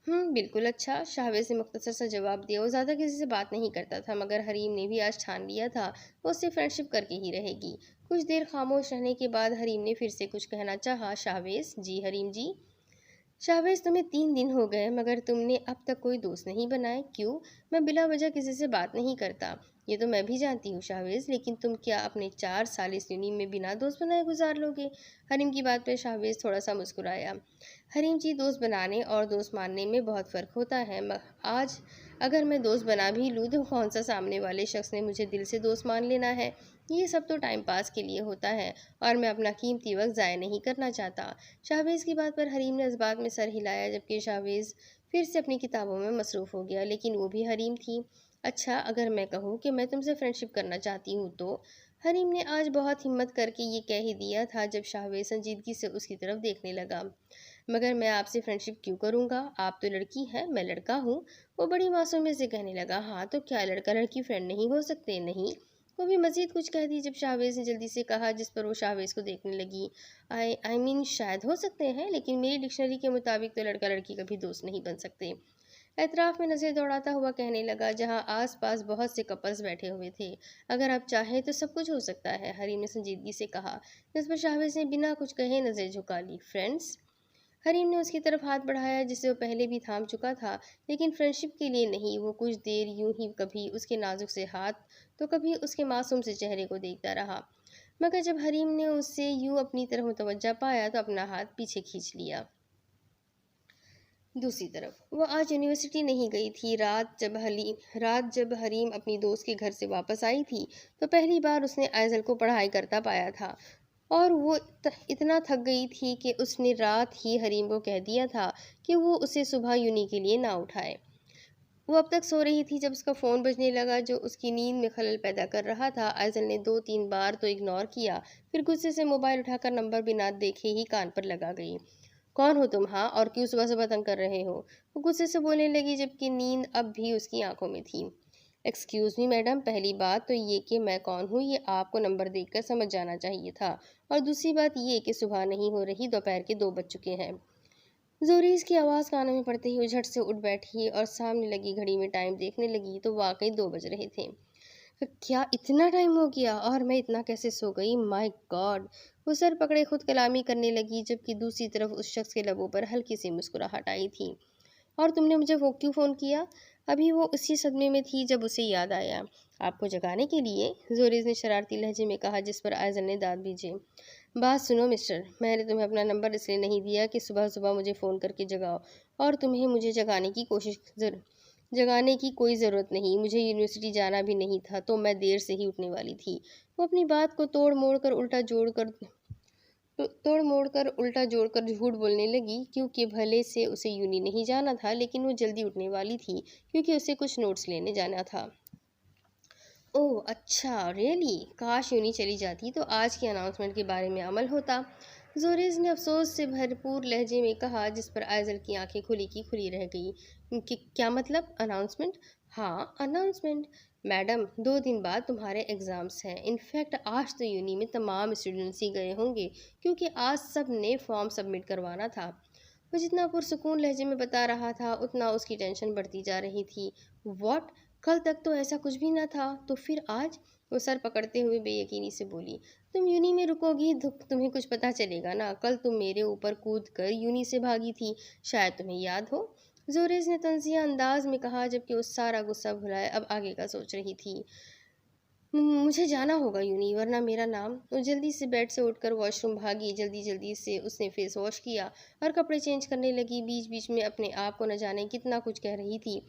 बिल्कुल अच्छा, शाहवेज ने मुख्तसर सा जवाब दिया। वो ज़्यादा किसी से बात नहीं करता था मगर हरीम ने भी आज ठान लिया था वो उससे फ्रेंडशिप करके ही रहेगी। कुछ देर खामोश रहने के बाद हरीम ने फिर से कुछ कहना चाहा। शाहवेज जी? हरीम जी? शाहवेज, तुम्हें 3 दिन हो गए मगर तुमने अब तक कोई दोस्त नहीं बनाए, क्यों? मैं बिला वजह किसी से बात नहीं करता। ये तो मैं भी जानती हूँ शाहवेज, लेकिन तुम क्या अपने 4 साल इस यूनि में बिना दोस्त बनाए गुजार लोगे? हरीम की बात पर शाहवेज थोड़ा सा मुस्कुराया। हरीम जी, दोस्त बनाने और दोस्त मानने में बहुत फ़र्क होता है। आज अगर मैं दोस्त बना भी लूँ तो कौन सा सामने वाले शख्स ने मुझे दिल से दोस्त मान लेना है? ये सब तो टाइम पास के लिए होता है और मैं अपना कीमती वक्त ज़ाय नहीं करना चाहता। शाहवेज की बात पर हरीम ने इस बात में सर हिलाया, जबकि शाहवेज फिर से अपनी किताबों में मसरूफ़ हो गया। लेकिन वो भी हरीम थी। अच्छा, अगर मैं कहूँ कि मैं तुमसे फ्रेंडशिप करना चाहती हूँ तो? हरीम ने आज बहुत हिम्मत करके ये कह ही दिया था, जब शाहवेज संजीदगी से उसकी तरफ देखने लगा। मगर मैं आपसे फ्रेंडशिप क्यों करूँगा? आप तो लड़की हैं, मैं लड़का हूँ। वो बड़ी मासूमियत से कहने लगा। हाँ तो क्या लड़का लड़की फ्रेंड नहीं हो सकते? नहीं। वो भी मजीद कुछ कह दी, जब शाहवेज ने जल्दी से कहा, जिस पर वो शाहवेज को देखने लगी। आई मीन शायद हो सकते हैं, लेकिन मेरी डिक्शनरी के मुताबिक तो लड़का लड़की कभी दोस्त नहीं बन सकते। एतराफ़ में नज़र दौड़ाता हुआ कहने लगा, जहाँ आस-पास बहुत से कपल्स बैठे हुए थे। अगर आप चाहें तो सब कुछ हो सकता है, हरीम ने संजीदगी से कहा। जिस पर शाहवेज ने बिना कुछ कहे नज़र झुका ली। फ्रेंड्स? हरीम ने उसकी तरफ हाथ बढ़ाया, जिसे वो पहले भी थाम चुका था, लेकिन फ्रेंडशिप के लिए नहीं। वो कुछ देर यूं ही कभी उसके नाजुक से हाथ तो कभी उसके मासूम से चेहरे को देखता रहा। मगर जब हरीम ने उससे यूं अपनी तरफ मुतवज्जा पाया तो अपना हाथ पीछे खींच लिया। दूसरी तरफ वो आज यूनिवर्सिटी नहीं गई थी। रात जब हरीम अपनी दोस्त के घर से वापस आई थी तो पहली बार उसने आयज़ल को पढ़ाई करता पाया था, और वो इतना थक गई थी कि उसने रात ही हरीम को कह दिया था कि वो उसे सुबह यूनि के लिए ना उठाए। वो अब तक सो रही थी जब उसका फ़ोन बजने लगा, जो उसकी नींद में खलल पैदा कर रहा था। आयज़ल ने 2-3 बार तो इग्नोर किया, फिर गुस्से से मोबाइल उठाकर नंबर बिना देखे ही कान पर लगा गई। कौन हो तुम? हाँ, और क्यों सुबह सुबह तंग कर रहे हो? वो गुस्से से बोलने लगी, जबकि नींद अब भी उसकी आंखों में थी। एक्सक्यूज़ मी मैडम, पहली बात तो ये कि मैं कौन हूँ ये आपको नंबर देखकर समझ जाना चाहिए था, और दूसरी बात ये कि सुबह नहीं हो रही, दोपहर के 2 बज चुके हैं। जोरीज की आवाज़ कानों में पड़ते ही वो झट से उठ बैठी और सामने लगी घड़ी में टाइम देखने लगी तो वाकई 2 बज रहे थे। क्या इतना टाइम हो गया और मैं इतना कैसे सो गई? My God! वो सर पकड़े खुद कलामी करने लगी, जबकि दूसरी तरफ उस शख्स के लबों पर हल्की सी मुस्कुराहट आई थी। और तुमने मुझे वो क्यों फ़ोन किया? अभी वो उसी सदमे में थी जब उसे याद आया। आपको जगाने के लिए, जोरीज ने शरारती लहजे में कहा, जिस पर आयज़ल ने दांत भींचे। बात सुनो मिस्टर, मैंने तुम्हें अपना नंबर इसलिए नहीं दिया कि सुबह सुबह मुझे फ़ोन करके जगाओ, और तुम्हें मुझे जगाने की कोई ज़रूरत नहीं। मुझे यूनिवर्सिटी जाना भी नहीं था, तो मैं देर से ही उठने वाली थी। वो अपनी बात को तोड़ मोड़ कर उल्टा जोड़कर झूठ बोलने लगी, क्योंकि भले से उसे यूनी नहीं जाना था, लेकिन वो जल्दी उठने वाली थी क्योंकि उसे कुछ नोट्स लेने जाना था। ओह अच्छा, रियली? काश यूनी चली जाती तो आज के अनाउंसमेंट के बारे में अमल होता। जोरेज ने अफसोस से भरपूर लहजे में कहा, जिस पर आयज़ल की आंखें खुली की खुली रह गई। कि क्या मतलब अनाउंसमेंट? हाँ, अनाउंसमेंट। मैडम, 2 दिन बाद तुम्हारे एग्ज़ाम्स हैं। इनफैक्ट आज तो यूनी में तमाम स्टूडेंट्स ही गए होंगे, क्योंकि आज सब ने फॉर्म सबमिट करवाना था। वो जितना पुरसुकून लहजे में बता रहा था, उतना उसकी टेंशन बढ़ती जा रही थी। व्हाट? कल तक तो ऐसा कुछ भी ना था, तो फिर आज? वो सर पकड़ते हुए बेयकीनी से बोली। तुम यूनी में रुकोगी तो तुम्हें कुछ पता चलेगा ना। कल तुम मेरे ऊपर कूद कर यूनी से भागी थी, शायद तुम्हें याद हो। जोरेज ने तंजिया अंदाज में कहा, जबकि वो सारा गुस्सा भुलाए अब आगे का सोच रही थी। मुझे जाना होगा यूनी, वरना मेरा नाम। वो जल्दी से बेड से उठकर वॉशरूम भागी। जल्दी जल्दी से उसने फेस वॉश किया और कपड़े चेंज करने लगी। बीच बीच में अपने आप को न जाने कितना कुछ कह रही थी,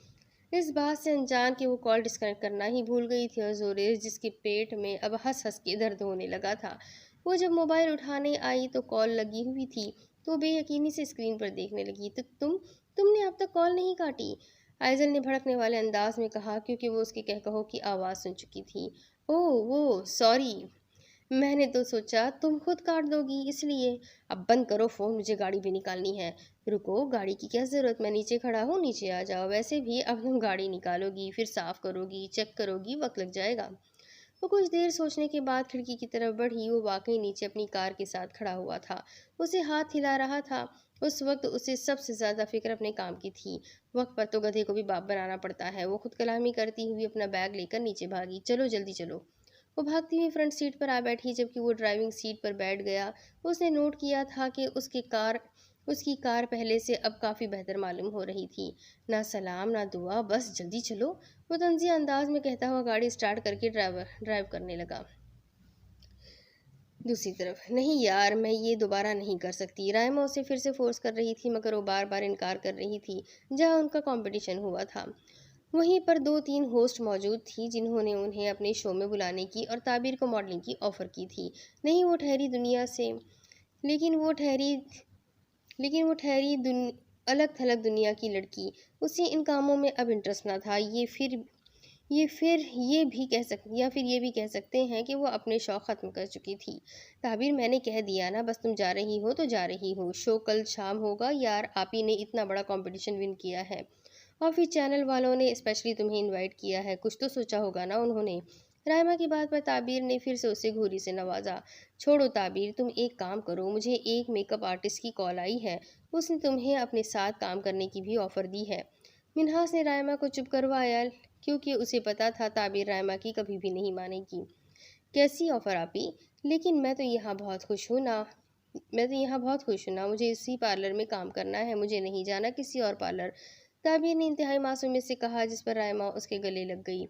इस बात से अनजान कि वो कॉल डिस्कनेक्ट करना ही भूल गई थी। और जोरेश, जिसके पेट में अब हंस हंस के दर्द होने लगा था, वो जब मोबाइल उठाने आई तो कॉल लगी हुई थी, तो वो बेयकीनी से स्क्रीन पर देखने लगी। तो तुमने अब तक कॉल नहीं काटी? आइजल ने भड़कने वाले अंदाज में कहा, क्योंकि वो उसके कहकहों की आवाज़ सुन चुकी थी। ओह वो सॉरी, मैंने तो सोचा तुम खुद काट दोगी, इसलिए। अब बंद करो फ़ोन, मुझे गाड़ी भी निकालनी है। रुको, गाड़ी की क्या ज़रूरत? मैं नीचे खड़ा हूँ, नीचे आ जाओ। वैसे भी अब तुम गाड़ी निकालोगी, फिर साफ़ करोगी, चेक करोगी, वक्त लग जाएगा। वो कुछ देर सोचने के बाद खिड़की की तरफ बढ़ी। वो वाकई नीचे अपनी कार के साथ खड़ा हुआ था, उसे हाथ हिला रहा था। उस वक्त उसे सबसे ज़्यादा फिक्र अपने काम की थी। वक्त पर तो गधे को भी बाप बनाना पड़ता है। वो खुद कलामी करती हुई अपना बैग लेकर नीचे भागी। चलो जल्दी चलो। वो भागती हुई फ्रंट सीट पर आ बैठी, जबकि वो ड्राइविंग सीट पर बैठ गया। उसने नोट किया था कि उसके कार उसकी कार पहले से अब काफ़ी बेहतर मालूम हो रही थी। ना सलाम ना दुआ, बस जल्दी चलो, वो तंज़ी अंदाज में कहता हुआ गाड़ी स्टार्ट करके ड्राइव करने लगा। दूसरी तरफ, नहीं यार मैं ये दोबारा नहीं कर सकती, रायमा उसे फिर से फोर्स कर रही थी, मगर वो बार बार इनकार कर रही थी। जहाँ उनका कंपटीशन हुआ था वहीं पर दो तीन होस्ट मौजूद थी जिन्होंने उन्हें अपने शो में बुलाने की और ताबिर को मॉडलिंग की ऑफ़र की थी। नहीं वो ठहरी दुनिया से, लेकिन वो ठहरी लेकिन वो ठहरी अलग थलग दुनिया की लड़की। उसे इन कामों में अब इंटरेस्ट ना था। ये फिर ये भी कह सक या फिर ये भी कह सकते हैं कि वो अपने शौक ख़त्म कर चुकी थी। ताबिर मैंने कह दिया ना, बस तुम जा रही हो तो जा रही हो। शो कल शाम होगा यार, आप ही ने इतना बड़ा कंपटीशन विन किया है और फिर चैनल वालों ने स्पेशली तुम्हें इनवाइट किया है, कुछ तो सोचा होगा ना उन्होंने। रायमा की बात पर ताबिर ने फिर से उसे घूरी से नवाजा। छोड़ो ताबिर, तुम एक काम करो, मुझे एक मेकअप आर्टिस्ट की कॉल आई है, उसने तुम्हें अपने साथ काम करने की भी ऑफ़र दी है। मिन्हास ने रायमा को चुप करवाया, क्योंकि उसे पता था ताबिर रायमा की कभी भी नहीं मानेगी। कैसी ऑफ़र आपी? लेकिन मैं तो यहाँ बहुत खुश हूँ ना, मुझे इसी पार्लर में काम करना है, मुझे नहीं जाना किसी और पार्लर। ताबिर ने इंतहाई मासूमियत से कहा, जिस पर रायमा उसके गले लग गई।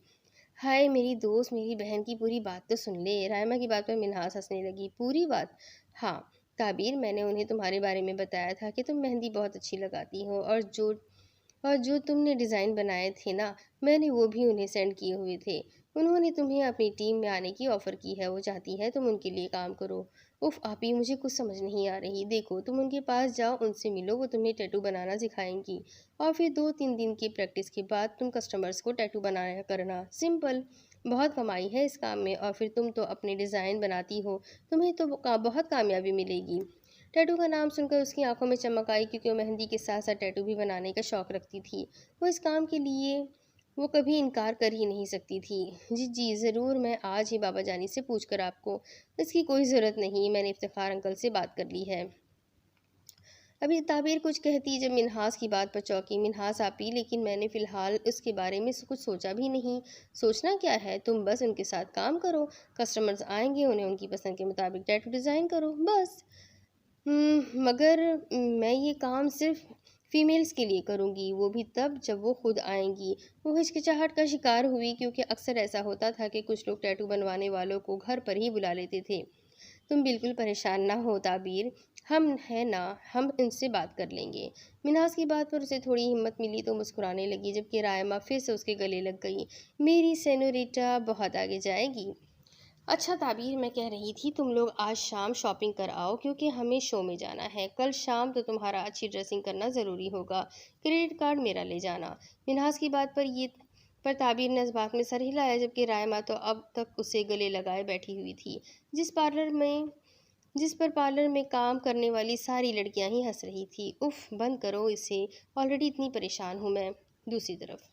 हाय मेरी दोस्त, मेरी बहन की पूरी बात तो सुन ले। रायमा की बात पर मिन्हास हंसने लगी। पूरी बात? हाँ ताबिर, मैंने उन्हें तुम्हारे बारे में बताया था कि तुम मेहंदी बहुत अच्छी लगाती हो, और जो तुमने डिज़ाइन बनाए थे ना, मैंने वो भी उन्हें सेंड किए हुए थे। उन्होंने तुम्हें अपनी टीम में आने की ऑफ़र की है, वो चाहती है तुम उनके लिए काम करो। उफ़ आपी, मुझे कुछ समझ नहीं आ रही। देखो तुम उनके पास जाओ, उनसे मिलो, वो तुम्हें टैटू बनाना सिखाएंगी और फिर 2-3 दिन की प्रैक्टिस के बाद तुम कस्टमर्स को टैटू बनाया करना। सिंपल। बहुत कमाई है इस काम में, और फिर तुम तो अपने डिज़ाइन बनाती हो, तुम्हें तो बहुत कामयाबी मिलेगी। टैटू का नाम सुनकर उसकी आंखों में चमक आई, क्योंकि वो मेहंदी के साथ साथ टैटू भी बनाने का शौक रखती थी। वो इस काम के लिए वो कभी इनकार कर ही नहीं सकती थी। जी जी ज़रूर, मैं आज ही बाबा जानी से पूछ कर आपको। इसकी कोई ज़रूरत नहीं, मैंने इफ्तिखार अंकल से बात कर ली है। अभी ताबीर कुछ कहती जब मिन्हास की बात पर चौंकी। मिन्हास आपी, लेकिन मैंने फ़िलहाल उसके बारे में कुछ सोचा भी नहीं। सोचना क्या है, तुम बस उनके साथ काम करो, कस्टमर्स आएंगे, उन्हें उनकी पसंद के मुताबिक टैटू डिज़ाइन करो, बस। मगर मैं ये काम सिर्फ फीमेल्स के लिए करूँगी, वो भी तब जब वो खुद आएंगी। वो हिचकिचाहट का शिकार हुई, क्योंकि अक्सर ऐसा होता था कि कुछ लोग टैटू बनवाने वालों को घर पर ही बुला लेते थे। तुम बिल्कुल परेशान ना हो ताबीर, हम हैं ना, हम इनसे बात कर लेंगे। मिन्हास की बात पर उसे थोड़ी हिम्मत मिली तो मुस्कुराने लगी, जबकि रायमा फिर से उसके गले लग गई। मेरी सेनोरिटा बहुत आगे जाएगी। अच्छा ताबीर, मैं कह रही थी तुम लोग आज शाम शॉपिंग कर आओ, क्योंकि हमें शो में जाना है। कल शाम तो तुम्हारा अच्छी ड्रेसिंग करना ज़रूरी होगा। क्रेडिट कार्ड मेरा ले जाना। मिन्हास की बात पर ताबीर ने इस बात में सर हिलाया, जबकि रायमा तो अब तक उसे गले लगाए बैठी हुई थी। जिस पार्लर में जिस पर पार्लर में काम करने वाली सारी लड़कियां ही हंस रही थी। उफ बंद करो इसे, ऑलरेडी इतनी परेशान हूँ मैं। दूसरी तरफ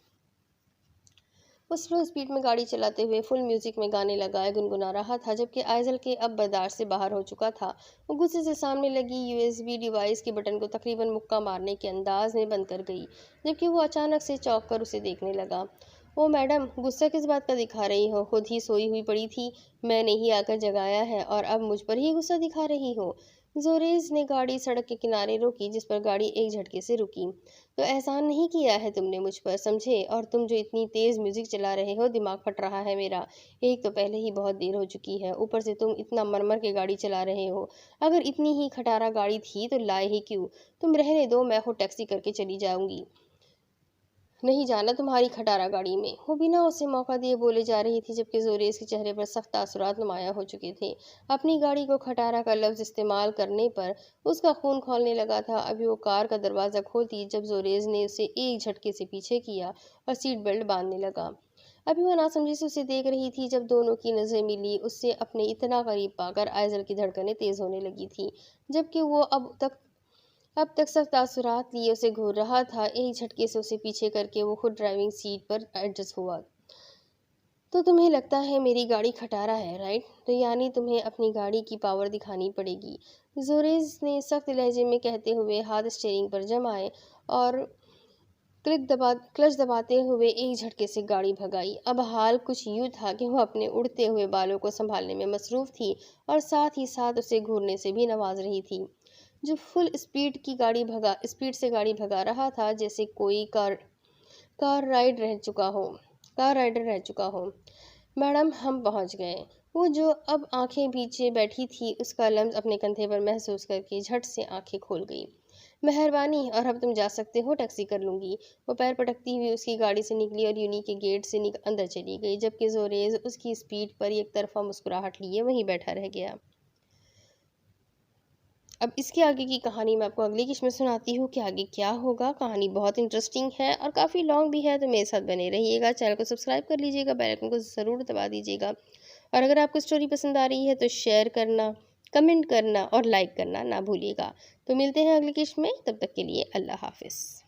वो स्लो स्पीड में गाड़ी चलाते हुए फुल म्यूजिक में गाने लगाए गुनगुना रहा था, जबकि आइजल के अब बर्दाश्त से बाहर हो चुका था। वो गुस्से से सामने लगी यूएसबी डिवाइस के बटन को तकरीबन मुक्का मारने के अंदाज में बंद कर गई, जबकि वो अचानक से चौंक कर उसे देखने लगा। ओ मैडम, गुस्सा किस बात का दिखा रही हो? खुद ही सोई हुई पड़ी थी, मैंने ही आकर जगाया है और अब मुझ पर ही गुस्सा दिखा रही हो? जोरेज ने गाड़ी सड़क के किनारे रोकी, जिस पर गाड़ी एक झटके से रुकी। तो एहसान नहीं किया है तुमने मुझ पर, समझे? और तुम जो इतनी तेज़ म्यूज़िक चला रहे हो, दिमाग फट रहा है मेरा। एक तो पहले ही बहुत देर हो चुकी है, ऊपर से तुम इतना मर के गाड़ी चला रहे हो। अगर इतनी ही खटारा गाड़ी थी तो लाए ही क्यों? तुम रहने दो, मैं खुद टैक्सी करके चली जाऊंगी। नहीं जाना तुम्हारी खटारा गाड़ी में, वो बिना उसे मौका दिए बोले जा रही थी, जबकि जोरेस के चेहरे पर सख्त तासुरात नुमाया हो चुके थे। अपनी गाड़ी को खटारा का लफ्ज़ इस्तेमाल करने पर उसका खून खौलने लगा था। अभी वो कार का दरवाज़ा खोलती जब जोरेस ने उसे एक झटके से पीछे किया और सीट बेल्ट बांधने लगा। अभी वो नासमझी से उसे देख रही थी जब दोनों की नज़रें मिली। उससे अपने इतना करीब पाकर आइजल की धड़कनें तेज़ होने लगी थी, जबकि वो अब तक सब तासुरात लिए उसे घूर रहा था। एक झटके से उसे पीछे करके वो खुद ड्राइविंग सीट पर एडजस्ट हुआ। तो तुम्हें लगता है मेरी गाड़ी खटारा है, राइट? तो यानी तुम्हें अपनी गाड़ी की पावर दिखानी पड़ेगी, जोरेज ने सख्त लहजे में कहते हुए हाथ स्टीयरिंग पर जमाए और क्लच दबाते हुए एक झटके से गाड़ी भगाई। अब हाल कुछ यूँ था कि वो अपने उड़ते हुए बालों को संभालने में मसरूफ़ थी और साथ ही साथ उसे घूरने से भी नवाज रही थी। जो फुल स्पीड से गाड़ी भगा रहा था, जैसे कोई कार राइड रह चुका हो कार राइडर रह चुका हो। मैडम, हम पहुंच गए। वो जो अब आंखें पीछे बैठी थी, उसका लम्स अपने कंधे पर महसूस करके झट से आंखें खोल गई। मेहरबानी, और अब तुम जा सकते हो, टैक्सी कर लूंगी। वो पैर पटकती हुई उसकी गाड़ी से निकली और यूनी के गेट से अंदर चली गई, जबकि जोरेज उसकी स्पीड पर एक तरफा मुस्कुराहट लिए वहीं बैठा रह गया। अब इसके आगे की कहानी मैं आपको अगली किस्त में सुनाती हूँ कि आगे क्या होगा। कहानी बहुत इंटरेस्टिंग है और काफ़ी लॉन्ग भी है, तो मेरे साथ बने रहिएगा। चैनल को सब्सक्राइब कर लीजिएगा, बेल आइकन को ज़रूर दबा दीजिएगा। और अगर आपको स्टोरी पसंद आ रही है तो शेयर करना, कमेंट करना और लाइक करना ना भूलिएगा। तो मिलते हैं अगली किस्त में, तब तक के लिए अल्लाह हाफिज़।